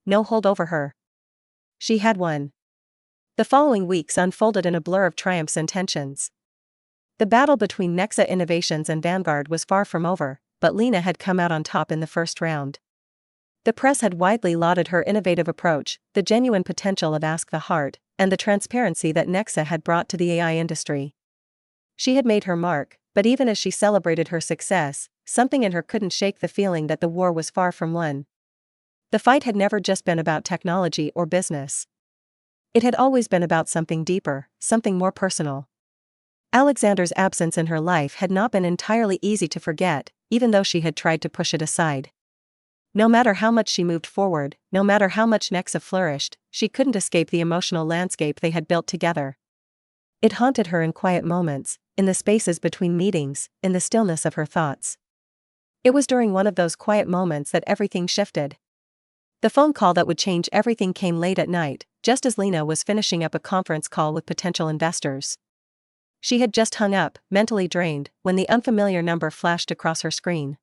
Speaker 1: No hold over her. She had won. The following weeks unfolded in a blur of triumphs and tensions. The battle between Nexa Innovations and Vanguard was far from over, but Lena had come out on top in the first round. The press had widely lauded her innovative approach, the genuine potential of Ask the Heart, and the transparency that Nexa had brought to the AI industry. She had made her mark, but even as she celebrated her success, something in her couldn't shake the feeling that the war was far from won. The fight had never just been about technology or business. It had always been about something deeper, something more personal. Alexander's absence in her life had not been entirely easy to forget, even though she had tried to push it aside. No matter how much she moved forward, no matter how much Nexa flourished, she couldn't escape the emotional landscape they had built together. It haunted her in quiet moments, in the spaces between meetings, in the stillness of her thoughts. It was during one of those quiet moments that everything shifted. The phone call that would change everything came late at night, just as Lena was finishing up a conference call with potential investors. She had just hung up, mentally drained, when the unfamiliar number flashed across her screen.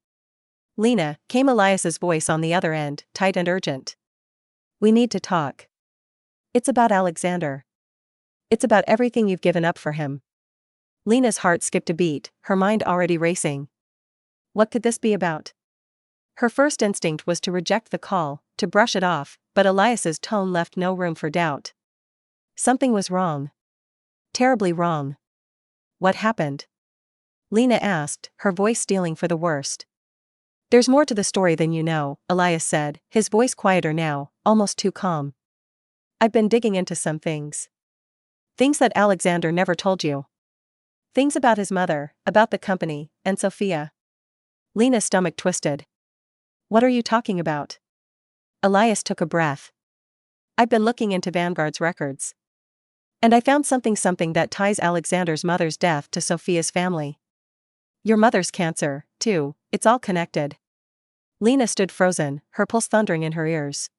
Speaker 1: Lena, came Elias's voice on the other end, tight and urgent. We need to talk. It's about Alexander. It's about everything you've given up for him. Lena's heart skipped a beat, her mind already racing. What could this be about? Her first instinct was to reject the call, to brush it off, but Elias's tone left no room for doubt. Something was wrong. Terribly wrong. What happened? Lena asked, her voice steeling for the worst. There's more to the story than you know, Elias said, his voice quieter now, almost too calm. I've been digging into some things. Things that Alexander never told you. Things about his mother, about the company, and Sophia. Lena's stomach twisted. What are you talking about? Elias took a breath. I've been looking into Vanguard's records. And I found something that ties Alexander's mother's death to Sophia's family. Your mother's cancer, too, it's all connected. Lena stood frozen, her pulse thundering in her ears.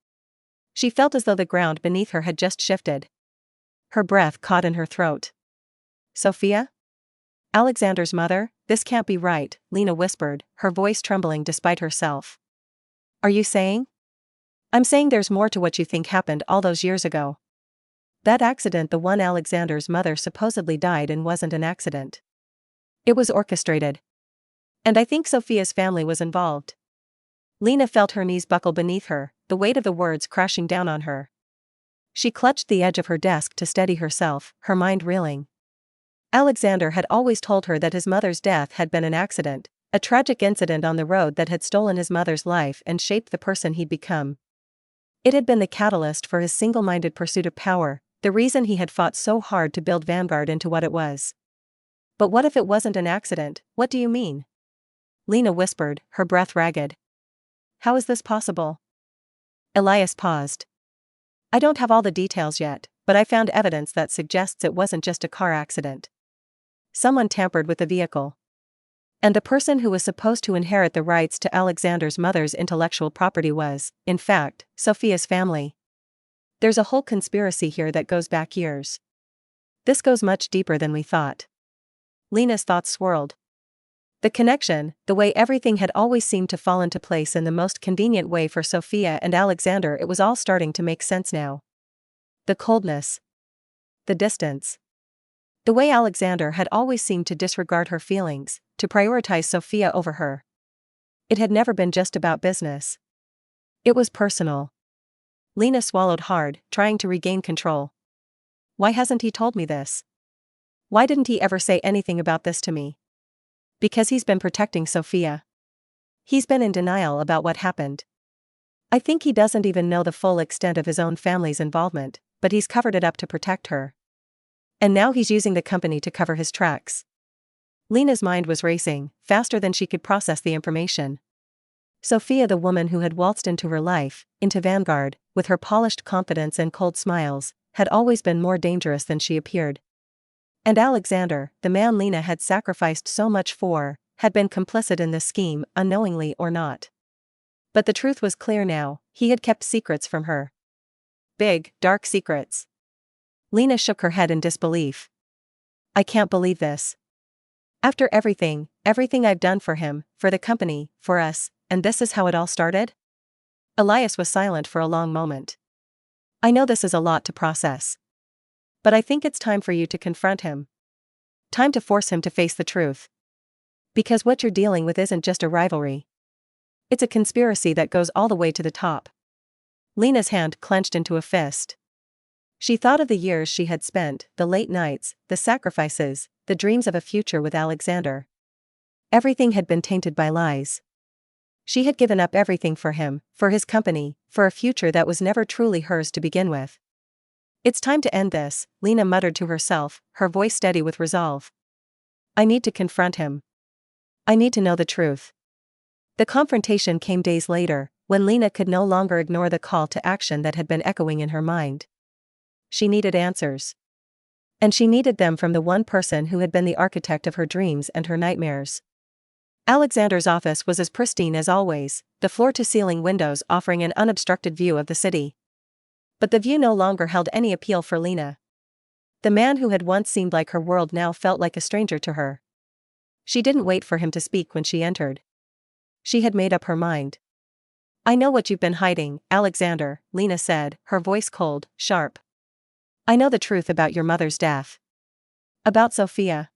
Speaker 1: She felt as though the ground beneath her had just shifted. Her breath caught in her throat. Sophia? Alexander's mother? This can't be right, Lena whispered, her voice trembling despite herself. Are you saying? I'm saying there's more to what you think happened all those years ago. That accident, the one Alexander's mother supposedly died in, wasn't an accident. It was orchestrated. And I think Sophia's family was involved. Lena felt her knees buckle beneath her, the weight of the words crashing down on her. She clutched the edge of her desk to steady herself, her mind reeling. Alexander had always told her that his mother's death had been an accident, a tragic incident on the road that had stolen his mother's life and shaped the person he'd become. It had been the catalyst for his single-minded pursuit of power, the reason he had fought so hard to build Vanguard into what it was. But what if it wasn't an accident? What do you mean? Lena whispered, her breath ragged. How is this possible? Elias paused. I don't have all the details yet, but I found evidence that suggests it wasn't just a car accident. Someone tampered with the vehicle. And the person who was supposed to inherit the rights to Alexander's mother's intellectual property was, in fact, Sophia's family. There's a whole conspiracy here that goes back years. This goes much deeper than we thought. Lena's thoughts swirled. The connection, the way everything had always seemed to fall into place in the most convenient way for Sophia and Alexander, it was all starting to make sense now. The coldness. The distance. The way Alexander had always seemed to disregard her feelings, to prioritize Sophia over her. It had never been just about business. It was personal. Lena swallowed hard, trying to regain control. Why hasn't he told me this? Why didn't he ever say anything about this to me? Because he's been protecting Sophia. He's been in denial about what happened. I think he doesn't even know the full extent of his own family's involvement, but he's covered it up to protect her. And now he's using the company to cover his tracks. Lena's mind was racing, faster than she could process the information. Sophia, the woman who had waltzed into her life, into Vanguard, with her polished confidence and cold smiles, had always been more dangerous than she appeared. And Alexander, the man Lena had sacrificed so much for, had been complicit in this scheme, unknowingly or not. But the truth was clear now, he had kept secrets from her. Big, dark secrets. Lena shook her head in disbelief. I can't believe this. After everything I've done for him, for the company, for us, and this is how it all started? Elias was silent for a long moment. I know this is a lot to process. But I think it's time for you to confront him. Time to force him to face the truth. Because what you're dealing with isn't just a rivalry. It's a conspiracy that goes all the way to the top. Lena's hand clenched into a fist. She thought of the years she had spent, the late nights, the sacrifices, the dreams of a future with Alexander. Everything had been tainted by lies. She had given up everything for him, for his company, for a future that was never truly hers to begin with. It's time to end this, Lena muttered to herself, her voice steady with resolve. I need to confront him. I need to know the truth. The confrontation came days later, when Lena could no longer ignore the call to action that had been echoing in her mind. She needed answers. And she needed them from the one person who had been the architect of her dreams and her nightmares. Alexander's office was as pristine as always, the floor-to-ceiling windows offering an unobstructed view of the city. But the view no longer held any appeal for Lena. The man who had once seemed like her world now felt like a stranger to her. She didn't wait for him to speak when she entered. She had made up her mind. I know what you've been hiding, Alexander, Lena said, her voice cold, sharp. I know the truth about your mother's death. About Sophia.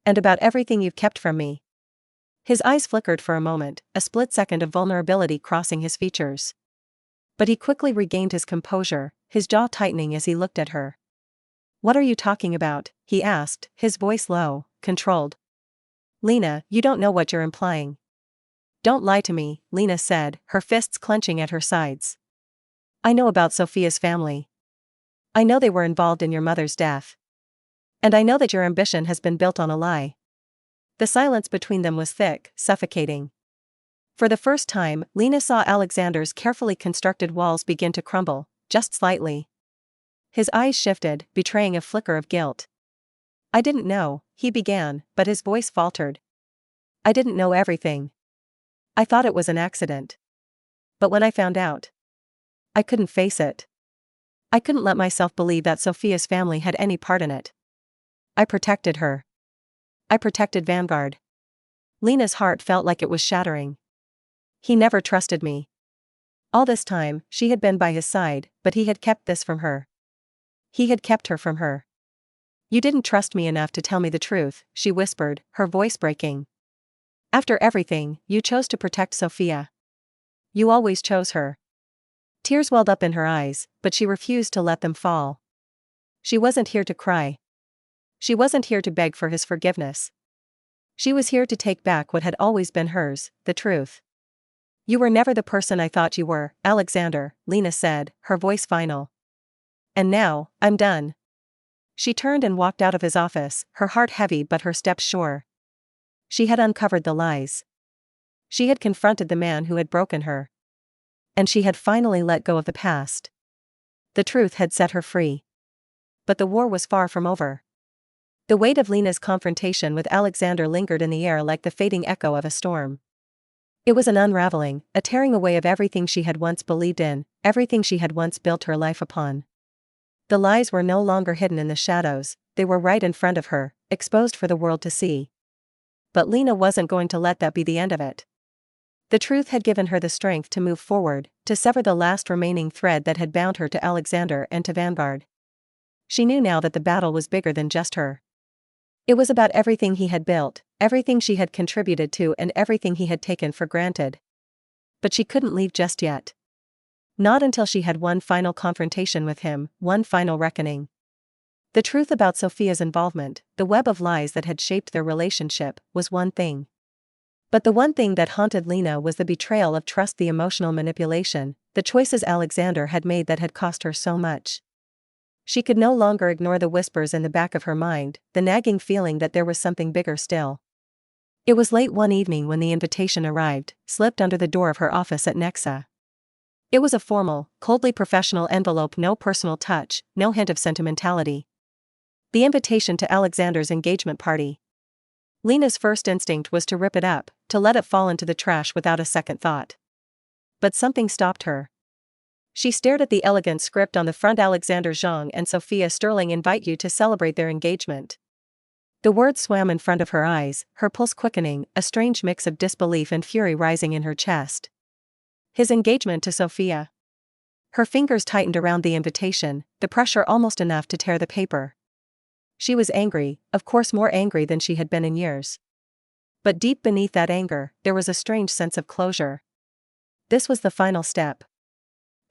Speaker 1: And about everything you've kept from me. His eyes flickered for a moment, a split second of vulnerability crossing his features. But he quickly regained his composure, his jaw tightening as he looked at her. What are you talking about? He asked, his voice low, controlled. Lena, you don't know what you're implying. Don't lie to me, Lena said, her fists clenching at her sides. I know about Sophia's family. I know they were involved in your mother's death. And I know that your ambition has been built on a lie. The silence between them was thick, suffocating. For the first time, Lena saw Alexander's carefully constructed walls begin to crumble, just slightly. His eyes shifted, betraying a flicker of guilt. I didn't know, he began, but his voice faltered. I didn't know everything. I thought it was an accident. But when I found out, I couldn't face it. I couldn't let myself believe that Sophia's family had any part in it. I protected her. I protected Vanguard. Lena's heart felt like it was shattering. He never trusted me. All this time, she had been by his side, but he had kept this from her. He had kept her from her. You didn't trust me enough to tell me the truth, she whispered, her voice breaking. After everything, you chose to protect Sophia. You always chose her. Tears welled up in her eyes, but she refused to let them fall. She wasn't here to cry. She wasn't here to beg for his forgiveness. She was here to take back what had always been hers, the truth. You were never the person I thought you were, Alexander, Lena said, her voice final. And now, I'm done. She turned and walked out of his office, her heart heavy but her steps sure. She had uncovered the lies. She had confronted the man who had broken her. And she had finally let go of the past. The truth had set her free. But the war was far from over. The weight of Lena's confrontation with Alexander lingered in the air like the fading echo of a storm. It was an unraveling, a tearing away of everything she had once believed in, everything she had once built her life upon. The lies were no longer hidden in the shadows, they were right in front of her, exposed for the world to see. But Lena wasn't going to let that be the end of it. The truth had given her the strength to move forward, to sever the last remaining thread that had bound her to Alexander and to Vanguard. She knew now that the battle was bigger than just her. It was about everything he had built, everything she had contributed to and everything he had taken for granted. But she couldn't leave just yet. Not until she had one final confrontation with him, one final reckoning. The truth about Sophia's involvement, the web of lies that had shaped their relationship, was one thing. But the one thing that haunted Lena was the betrayal of trust, the emotional manipulation, the choices Alexander had made that had cost her so much. She could no longer ignore the whispers in the back of her mind, the nagging feeling that there was something bigger still. It was late one evening when the invitation arrived, slipped under the door of her office at Nexa. It was a formal, coldly professional envelope, no personal touch, no hint of sentimentality. The invitation to Alexander's engagement party. Lena's first instinct was to rip it up, to let it fall into the trash without a second thought. But something stopped her. She stared at the elegant script on the front. Alexander Zhang and Sophia Sterling invite you to celebrate their engagement. The words swam in front of her eyes, her pulse quickening, a strange mix of disbelief and fury rising in her chest. His engagement to Sophia. Her fingers tightened around the invitation, the pressure almost enough to tear the paper. She was angry, of course more angry than she had been in years. But deep beneath that anger, there was a strange sense of closure. This was the final step.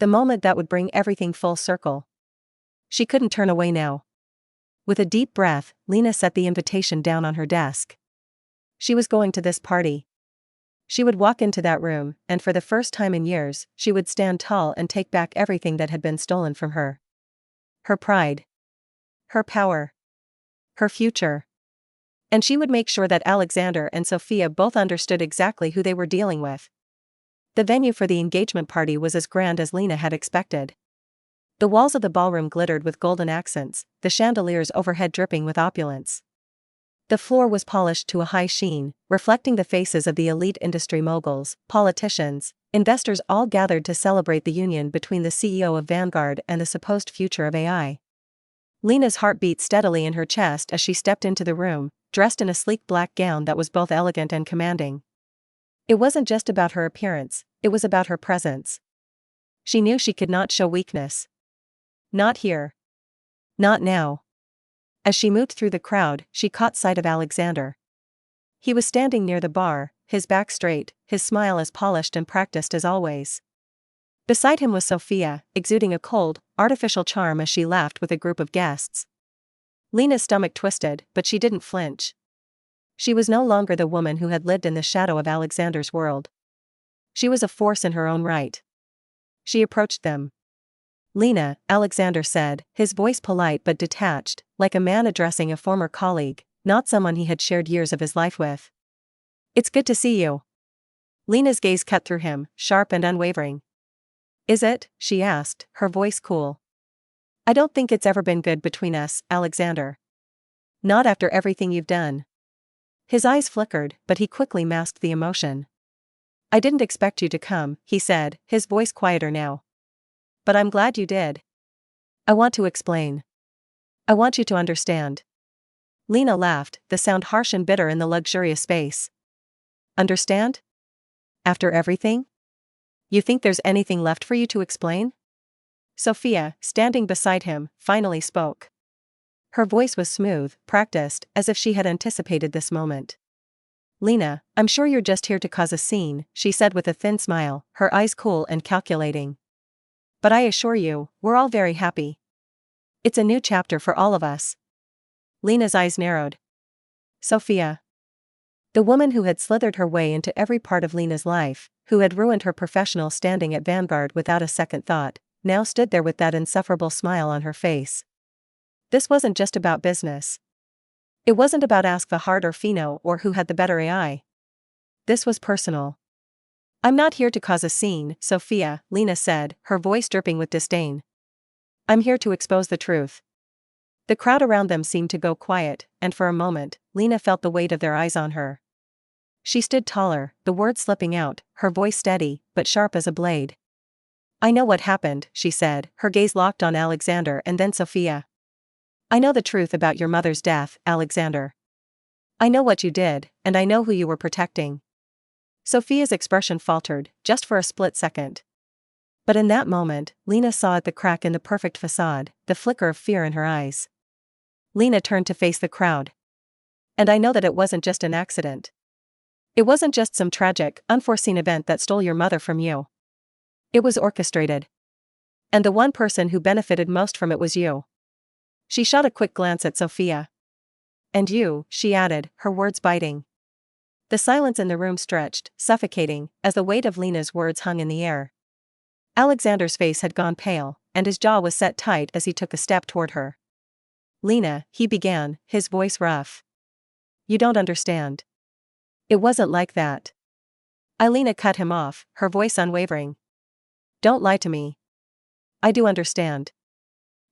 Speaker 1: The moment that would bring everything full circle. She couldn't turn away now. With a deep breath, Lena set the invitation down on her desk. She was going to this party. She would walk into that room, and for the first time in years, she would stand tall and take back everything that had been stolen from her. Her pride. Her power. Her future. And she would make sure that Alexander and Sophia both understood exactly who they were dealing with. The venue for the engagement party was as grand as Lena had expected. The walls of the ballroom glittered with golden accents, the chandeliers overhead dripping with opulence. The floor was polished to a high sheen, reflecting the faces of the elite industry moguls, politicians, investors, all gathered to celebrate the union between the CEO of Vanguard and the supposed future of AI. Lena's heart beat steadily in her chest as she stepped into the room, dressed in a sleek black gown that was both elegant and commanding. It wasn't just about her appearance, it was about her presence. She knew she could not show weakness. Not here. Not now. As she moved through the crowd, she caught sight of Alexander. He was standing near the bar, his back straight, his smile as polished and practiced as always. Beside him was Sophia, exuding a cold, artificial charm as she laughed with a group of guests. Lena's stomach twisted, but she didn't flinch. She was no longer the woman who had lived in the shadow of Alexander's world. She was a force in her own right. She approached them. "Lena," Alexander said, his voice polite but detached, like a man addressing a former colleague, not someone he had shared years of his life with. "It's good to see you." Lena's gaze cut through him, sharp and unwavering. "Is it?" she asked, her voice cool. "I don't think it's ever been good between us, Alexander. Not after everything you've done." His eyes flickered, but he quickly masked the emotion. "I didn't expect you to come," he said, his voice quieter now. "But I'm glad you did. I want to explain. I want you to understand." Lena laughed, the sound harsh and bitter in the luxurious space. "Understand? After everything? You think there's anything left for you to explain?" Sophia, standing beside him, finally spoke. Her voice was smooth, practiced, as if she had anticipated this moment. "Lena, I'm sure you're just here to cause a scene," she said with a thin smile, her eyes cool and calculating. "But I assure you, we're all very happy. It's a new chapter for all of us." Lena's eyes narrowed. Sophia. The woman who had slithered her way into every part of Lena's life, who had ruined her professional standing at Vanguard without a second thought, now stood there with that insufferable smile on her face. This wasn't just about business. It wasn't about Ask the Heart or Fino or who had the better AI. This was personal. "I'm not here to cause a scene, Sophia," Lena said, her voice dripping with disdain. "I'm here to expose the truth." The crowd around them seemed to go quiet, and for a moment, Lena felt the weight of their eyes on her. She stood taller, the words slipping out, her voice steady, but sharp as a blade. "I know what happened," she said, her gaze locked on Alexander and then Sophia. "I know the truth about your mother's death, Alexander. I know what you did, and I know who you were protecting." Sophia's expression faltered, just for a split second. But in that moment, Lena saw at the crack in the perfect facade, the flicker of fear in her eyes. Lena turned to face the crowd. "And I know that it wasn't just an accident. It wasn't just some tragic, unforeseen event that stole your mother from you. It was orchestrated. And the one person who benefited most from it was you." She shot a quick glance at Sophia. "And you," she added, her words biting. The silence in the room stretched, suffocating, as the weight of Lena's words hung in the air. Alexander's face had gone pale, and his jaw was set tight as he took a step toward her. "Lena," he began, his voice rough. "You don't understand. It wasn't like that." Lena cut him off, her voice unwavering. "Don't lie to me. I do understand.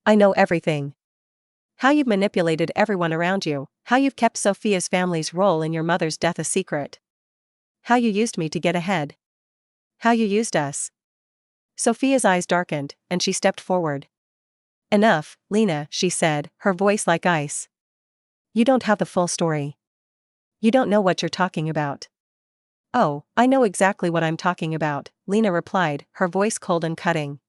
Speaker 1: I know everything. How you've manipulated everyone around you, how you've kept Sophia's family's role in your mother's death a secret. How you used me to get ahead. How you used us." Sophia's eyes darkened, and she stepped forward. "Enough, Lena," she said, her voice like ice. "You don't have the full story. You don't know what you're talking about." "Oh, I know exactly what I'm talking about," Lena replied, her voice cold and cutting.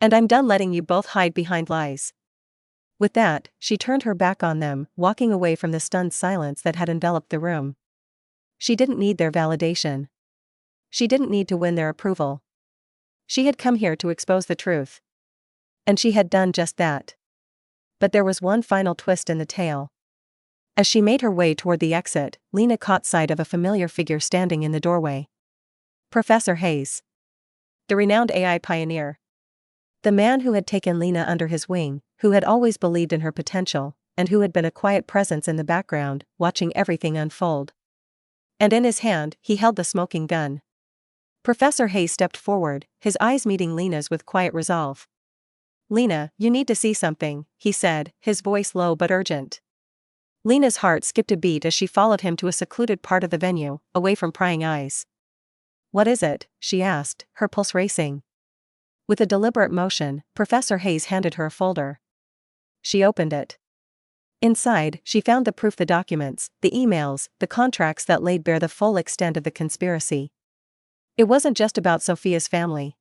Speaker 1: "And I'm done letting you both hide behind lies." With that, she turned her back on them, walking away from the stunned silence that had enveloped the room. She didn't need their validation. She didn't need to win their approval. She had come here to expose the truth. And she had done just that. But there was one final twist in the tale. As she made her way toward the exit, Lena caught sight of a familiar figure standing in the doorway. Professor Hayes. The renowned AI pioneer. The man who had taken Lena under his wing, who had always believed in her potential, and who had been a quiet presence in the background, watching everything unfold. And in his hand, he held the smoking gun. Professor Hayes stepped forward, his eyes meeting Lena's with quiet resolve. "Lena, you need to see something," he said, his voice low but urgent. Lena's heart skipped a beat as she followed him to a secluded part of the venue, away from prying eyes. "What is it?" she asked, her pulse racing. With a deliberate motion, Professor Hayes handed her a folder. She opened it. Inside, she found the proof, the documents, the emails, the contracts that laid bare the full extent of the conspiracy. It wasn't just about Sophia's family.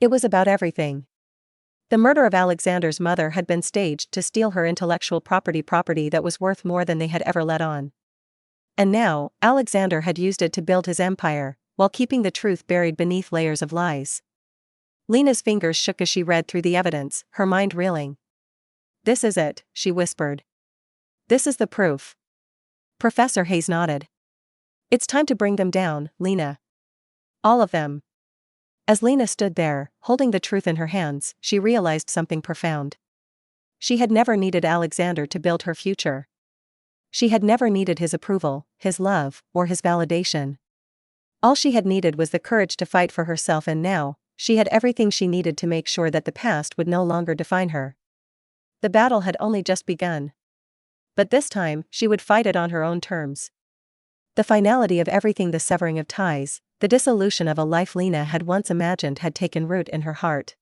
Speaker 1: It was about everything. The murder of Alexander's mother had been staged to steal her intellectual property that was worth more than they had ever let on. And now, Alexander had used it to build his empire, while keeping the truth buried beneath layers of lies. Lena's fingers shook as she read through the evidence, her mind reeling. "This is it," she whispered. "This is the proof." Professor Hayes nodded. It's time to bring them down, Lena. All of them. As Lena stood there, holding the truth in her hands, she realized something profound. She had never needed Alexander to build her future. She had never needed his approval, his love, or his validation. All she had needed was the courage to fight for herself, and now, she had everything she needed to make sure that the past would no longer define her. The battle had only just begun. But this time, she would fight it on her own terms. The finality of everything, the severing of ties, the dissolution of a life Lena had once imagined, had taken root in her heart.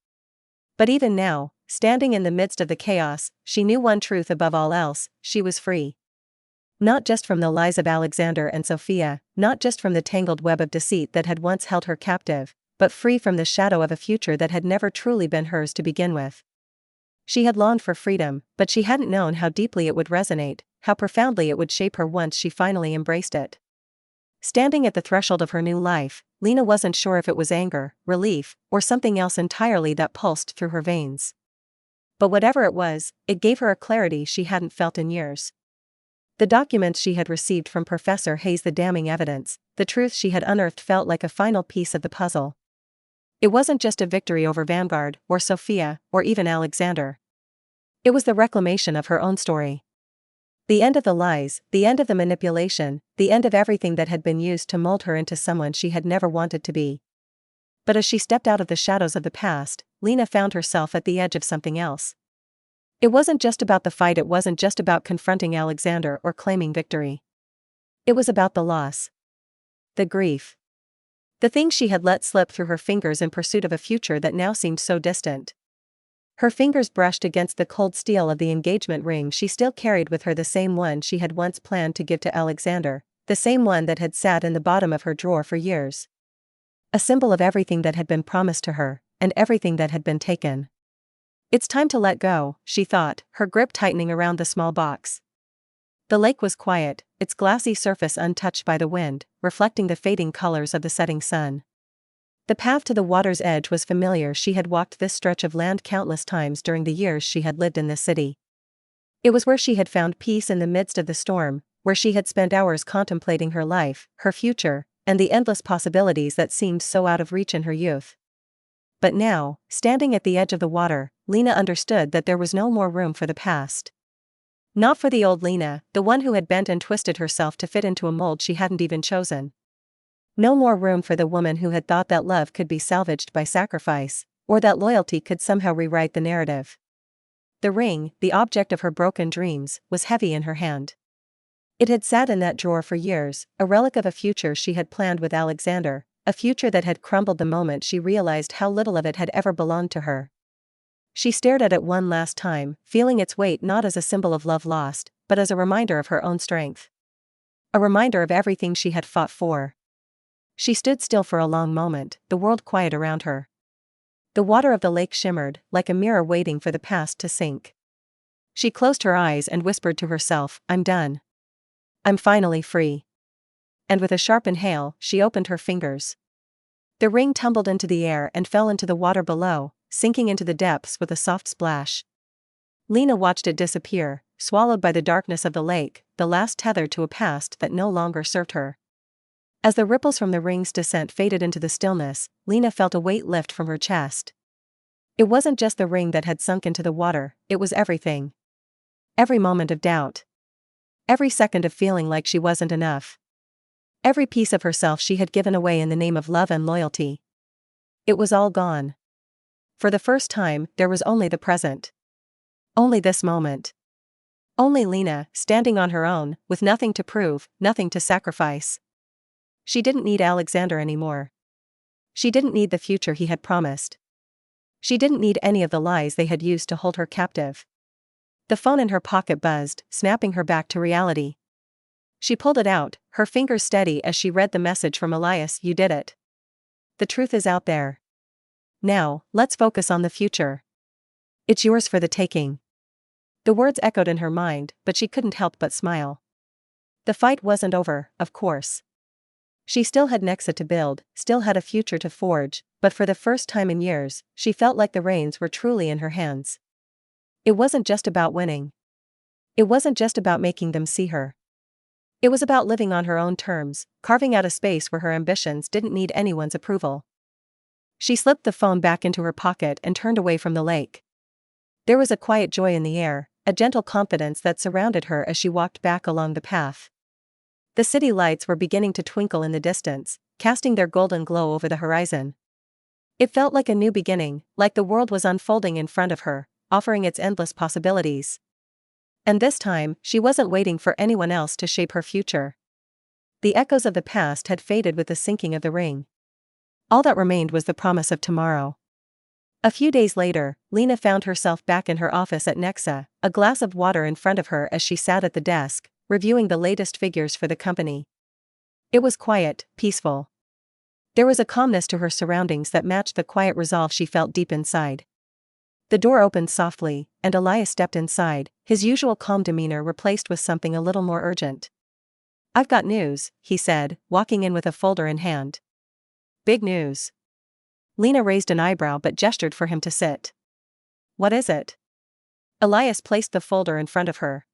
Speaker 1: But even now, standing in the midst of the chaos, she knew one truth above all else: she was free. Not just from the lies of Alexander and Sophia, not just from the tangled web of deceit that had once held her captive, but free from the shadow of a future that had never truly been hers to begin with. She had longed for freedom, but she hadn't known how deeply it would resonate, how profoundly it would shape her once she finally embraced it. Standing at the threshold of her new life, Lena wasn't sure if it was anger, relief, or something else entirely that pulsed through her veins. But whatever it was, it gave her a clarity she hadn't felt in years. The documents she had received from Professor Hayes, the damning evidence, the truth she had unearthed, felt like a final piece of the puzzle. It wasn't just a victory over Vanguard, or Sophia, or even Alexander. It was the reclamation of her own story. The end of the lies, the end of the manipulation, the end of everything that had been used to mold her into someone she had never wanted to be. But as she stepped out of the shadows of the past, Lena found herself at the edge of something else. It wasn't just about the fight, it wasn't just about confronting Alexander or claiming victory. It was about the loss. The grief. The things she had let slip through her fingers in pursuit of a future that now seemed so distant. Her fingers brushed against the cold steel of the engagement ring she still carried with her, the same one she had once planned to give to Alexander, the same one that had sat in the bottom of her drawer for years. A symbol of everything that had been promised to her, and everything that had been taken. It's time to let go, she thought, her grip tightening around the small box. The lake was quiet, its glassy surface untouched by the wind, reflecting the fading colors of the setting sun. The path to the water's edge was familiar. She had walked this stretch of land countless times during the years she had lived in this city. It was where she had found peace in the midst of the storm, where she had spent hours contemplating her life, her future, and the endless possibilities that seemed so out of reach in her youth. But now, standing at the edge of the water, Lena understood that there was no more room for the past. Not for the old Lena, the one who had bent and twisted herself to fit into a mold she hadn't even chosen. No more room for the woman who had thought that love could be salvaged by sacrifice, or that loyalty could somehow rewrite the narrative. The ring, the object of her broken dreams, was heavy in her hand. It had sat in that drawer for years, a relic of a future she had planned with Alexander, a future that had crumbled the moment she realized how little of it had ever belonged to her. She stared at it one last time, feeling its weight not as a symbol of love lost, but as a reminder of her own strength. A reminder of everything she had fought for. She stood still for a long moment, the world quiet around her. The water of the lake shimmered, like a mirror waiting for the past to sink. She closed her eyes and whispered to herself, "I'm done. I'm finally free." And with a sharp inhale, she opened her fingers. The ring tumbled into the air and fell into the water below, sinking into the depths with a soft splash. Lena watched it disappear, swallowed by the darkness of the lake, the last tether to a past that no longer served her. As the ripples from the ring's descent faded into the stillness, Lena felt a weight lift from her chest. It wasn't just the ring that had sunk into the water, it was everything. Every moment of doubt. Every second of feeling like she wasn't enough. Every piece of herself she had given away in the name of love and loyalty. It was all gone. For the first time, there was only the present. Only this moment. Only Lena, standing on her own, with nothing to prove, nothing to sacrifice. She didn't need Alexander anymore. She didn't need the future he had promised. She didn't need any of the lies they had used to hold her captive. The phone in her pocket buzzed, snapping her back to reality. She pulled it out, her fingers steady as she read the message from Elias. "You did it. The truth is out there. Now, let's focus on the future. It's yours for the taking." The words echoed in her mind, but she couldn't help but smile. The fight wasn't over, of course. She still had Nexa to build, still had a future to forge, but for the first time in years, she felt like the reins were truly in her hands. It wasn't just about winning. It wasn't just about making them see her. It was about living on her own terms, carving out a space where her ambitions didn't need anyone's approval. She slipped the phone back into her pocket and turned away from the lake. There was a quiet joy in the air, a gentle confidence that surrounded her as she walked back along the path. The city lights were beginning to twinkle in the distance, casting their golden glow over the horizon. It felt like a new beginning, like the world was unfolding in front of her, offering its endless possibilities. And this time, she wasn't waiting for anyone else to shape her future. The echoes of the past had faded with the sinking of the ring. All that remained was the promise of tomorrow. A few days later, Lena found herself back in her office at Nexa, a glass of water in front of her as she sat at the desk, reviewing the latest figures for the company. It was quiet, peaceful. There was a calmness to her surroundings that matched the quiet resolve she felt deep inside. The door opened softly, and Elias stepped inside, his usual calm demeanor replaced with something a little more urgent. "I've got news," he said, walking in with a folder in hand. "Big news." Lena raised an eyebrow but gestured for him to sit. "What is it?" Elias placed the folder in front of her.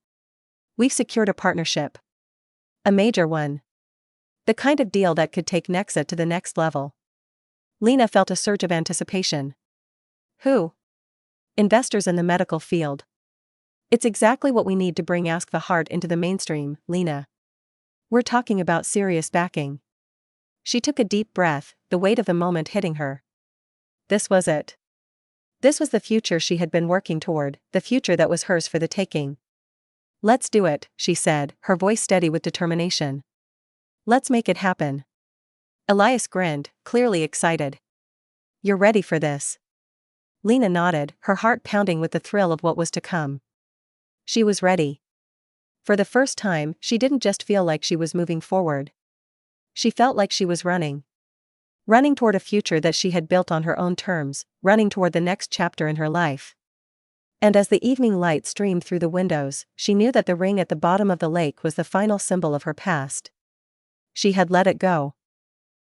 Speaker 1: "We've secured a partnership. A major one. The kind of deal that could take Nexa to the next level." Lena felt a surge of anticipation. "Who?" "Investors in the medical field. It's exactly what we need to bring Ask the Heart into the mainstream, Lena. We're talking about serious backing." She took a deep breath, the weight of the moment hitting her. This was it. This was the future she had been working toward, the future that was hers for the taking. "Let's do it," she said, her voice steady with determination. "Let's make it happen." Elias grinned, clearly excited. "You're ready for this?" Lena nodded, her heart pounding with the thrill of what was to come. She was ready. For the first time, she didn't just feel like she was moving forward. She felt like she was running. Running toward a future that she had built on her own terms, running toward the next chapter in her life. And as the evening light streamed through the windows, she knew that the ring at the bottom of the lake was the final symbol of her past. She had let it go.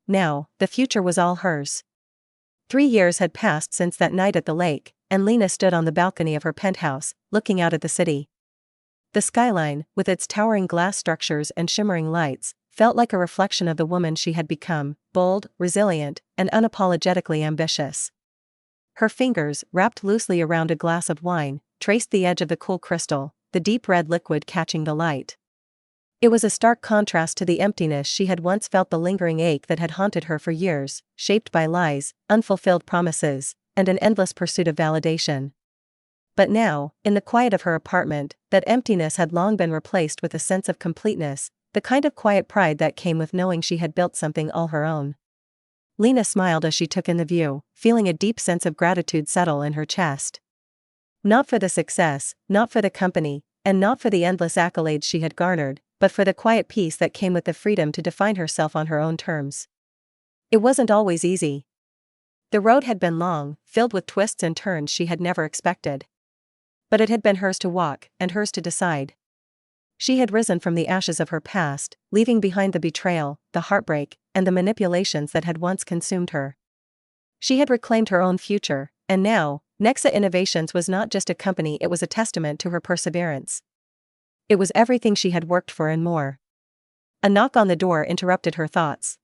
Speaker 1: Now, the future was all hers. 3 years had passed since that night at the lake, and Lena stood on the balcony of her penthouse, looking out at the city. The skyline, with its towering glass structures and shimmering lights, felt like a reflection of the woman she had become, bold, resilient, and unapologetically ambitious. Her fingers, wrapped loosely around a glass of wine, traced the edge of the cool crystal, the deep red liquid catching the light. It was a stark contrast to the emptiness she had once felt, the lingering ache that had haunted her for years, shaped by lies, unfulfilled promises, and an endless pursuit of validation. But now, in the quiet of her apartment, that emptiness had long been replaced with a sense of completeness, the kind of quiet pride that came with knowing she had built something all her own. Lena smiled as she took in the view, feeling a deep sense of gratitude settle in her chest. Not for the success, not for the company, and not for the endless accolades she had garnered, but for the quiet peace that came with the freedom to define herself on her own terms. It wasn't always easy. The road had been long, filled with twists and turns she had never expected. But it had been hers to walk, and hers to decide. She had risen from the ashes of her past, leaving behind the betrayal, the heartbreak, and the manipulations that had once consumed her. She had reclaimed her own future, and now, Nexa Innovations was not just a company, it was a testament to her perseverance. It was everything she had worked for and more. A knock on the door interrupted her thoughts.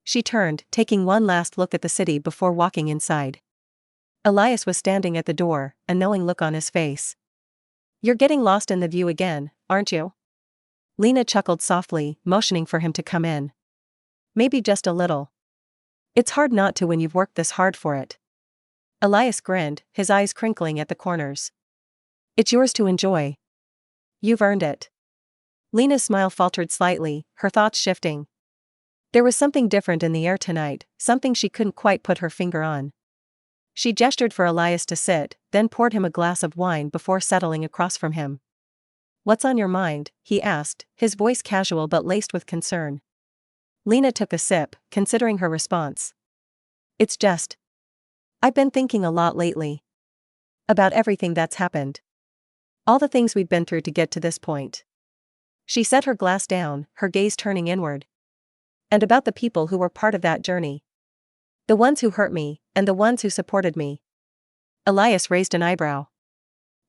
Speaker 1: She turned, taking one last look at the city before walking inside. Elias was standing at the door, a knowing look on his face. "You're getting lost in the view again, aren't you?" Lena chuckled softly, motioning for him to come in. "Maybe just a little. It's hard not to when you've worked this hard for it." Elias grinned, his eyes crinkling at the corners. "It's yours to enjoy. You've earned it." Lena's smile faltered slightly, her thoughts shifting. There was something different in the air tonight, something she couldn't quite put her finger on. She gestured for Elias to sit, then poured him a glass of wine before settling across from him. "What's on your mind?" he asked, his voice casual but laced with concern. Lena took a sip, considering her response. "It's just, I've been thinking a lot lately. About everything that's happened. All the things we've been through to get to this point." She set her glass down, her gaze turning inward. "And about the people who were part of that journey. The ones who hurt me, and the ones who supported me." Elias raised an eyebrow.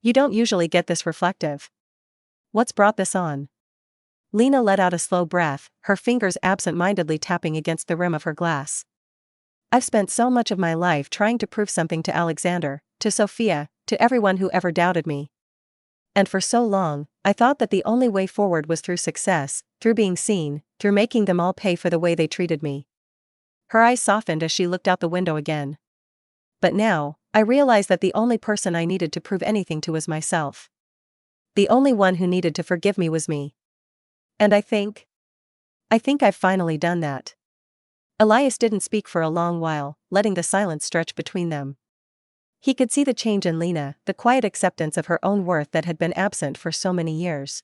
Speaker 1: "You don't usually get this reflective. What's brought this on?" Lena let out a slow breath, her fingers absent-mindedly tapping against the rim of her glass. I've spent so much of my life trying to prove something to Alexander, to Sophia, to everyone who ever doubted me. And for so long, I thought that the only way forward was through success, through being seen, through making them all pay for the way they treated me. Her eyes softened as she looked out the window again. But now, I realized that the only person I needed to prove anything to was myself. The only one who needed to forgive me was me. And I think I've finally done that. Elias didn't speak for a long while, letting the silence stretch between them. He could see the change in Lena, the quiet acceptance of her own worth that had been absent for so many years.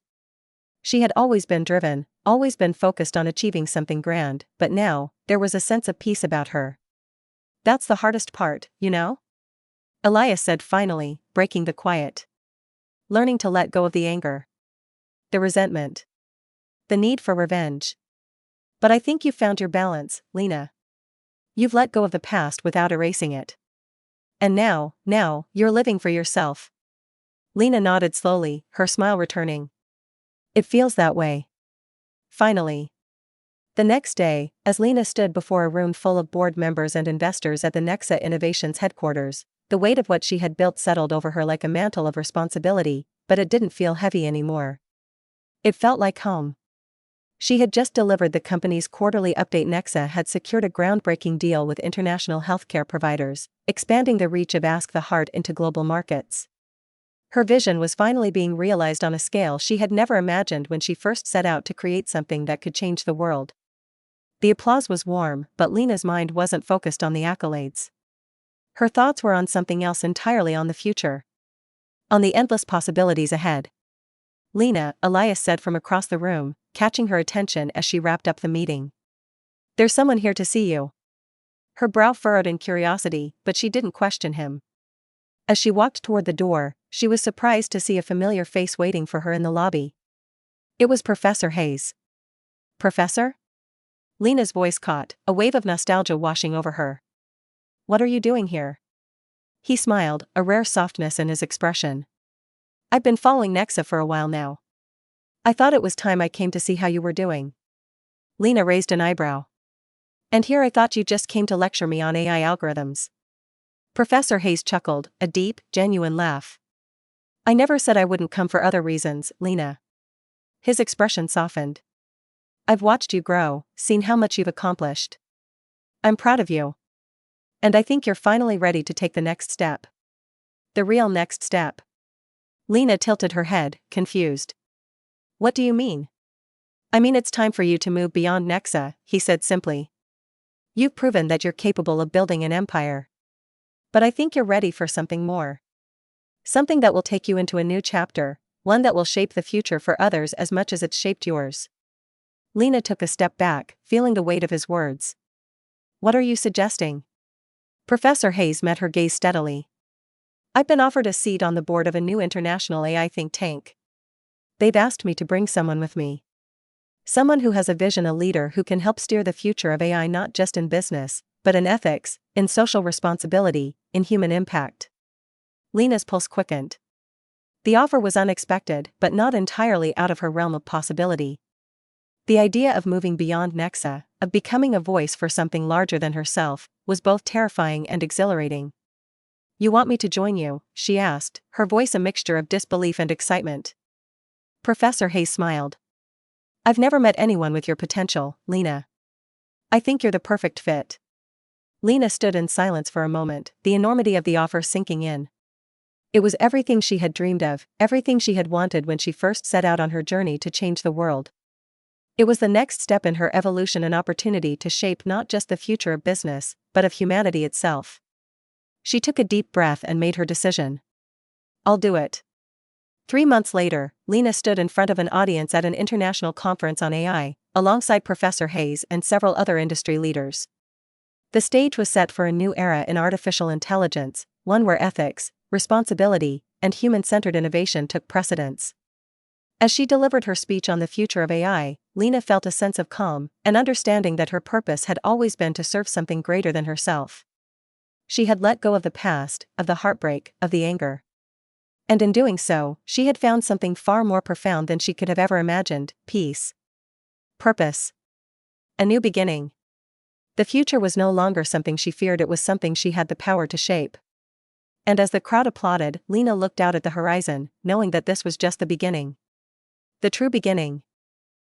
Speaker 1: She had always been driven, always been focused on achieving something grand, but now, there was a sense of peace about her. That's the hardest part, you know? Elias said finally, breaking the quiet. Learning to let go of the anger. The resentment. The need for revenge. But I think you've found your balance, Lena. You've let go of the past without erasing it. And now, you're living for yourself. Lena nodded slowly, her smile returning. It feels that way. Finally. The next day, as Lena stood before a room full of board members and investors at the Nexa Innovations headquarters, the weight of what she had built settled over her like a mantle of responsibility, but it didn't feel heavy anymore. It felt like home. She had just delivered the company's quarterly update. Nexa had secured a groundbreaking deal with international healthcare providers, expanding the reach of Ask the Heart into global markets. Her vision was finally being realized on a scale she had never imagined when she first set out to create something that could change the world. The applause was warm, but Lena's mind wasn't focused on the accolades. Her thoughts were on something else entirely, on the future. On the endless possibilities ahead. Lena, Elias said from across the room, catching her attention as she wrapped up the meeting. There's someone here to see you. Her brow furrowed in curiosity, but she didn't question him. As she walked toward the door, she was surprised to see a familiar face waiting for her in the lobby. It was Professor Hayes. Professor? Lena's voice caught, a wave of nostalgia washing over her. What are you doing here? He smiled, a rare softness in his expression. I've been following Nexa for a while now. I thought it was time I came to see how you were doing. Lena raised an eyebrow. And here I thought you just came to lecture me on AI algorithms. Professor Hayes chuckled, a deep, genuine laugh. I never said I wouldn't come for other reasons, Lena. His expression softened. I've watched you grow, seen how much you've accomplished. I'm proud of you. And I think you're finally ready to take the next step. The real next step. Lena tilted her head, confused. What do you mean? I mean it's time for you to move beyond Nexa, he said simply. You've proven that you're capable of building an empire. But I think you're ready for something more. Something that will take you into a new chapter, one that will shape the future for others as much as it's shaped yours. Lena took a step back, feeling the weight of his words. What are you suggesting? Professor Hayes met her gaze steadily. I've been offered a seat on the board of a new international AI think tank. They've asked me to bring someone with me. Someone who has a vision, a leader who can help steer the future of AI not just in business, but in ethics, in social responsibility, in human impact. Lena's pulse quickened. The offer was unexpected, but not entirely out of her realm of possibility. The idea of moving beyond Nexa, of becoming a voice for something larger than herself, was both terrifying and exhilarating. You want me to join you? She asked, her voice a mixture of disbelief and excitement. Professor Hayes smiled. I've never met anyone with your potential, Lena. I think you're the perfect fit. Lena stood in silence for a moment, the enormity of the offer sinking in. It was everything she had dreamed of, everything she had wanted when she first set out on her journey to change the world. It was the next step in her evolution, an opportunity to shape not just the future of business, but of humanity itself. She took a deep breath and made her decision. I'll do it. 3 months later, Lena stood in front of an audience at an international conference on AI, alongside Professor Hayes and several other industry leaders. The stage was set for a new era in artificial intelligence, one where ethics, responsibility, and human-centered innovation took precedence. As she delivered her speech on the future of AI, Lena felt a sense of calm, an understanding that her purpose had always been to serve something greater than herself. She had let go of the past, of the heartbreak, of the anger. And in doing so, she had found something far more profound than she could have ever imagined: peace. Purpose. A new beginning. The future was no longer something she feared, it was something she had the power to shape. And as the crowd applauded, Lena looked out at the horizon, knowing that this was just the beginning. The true beginning.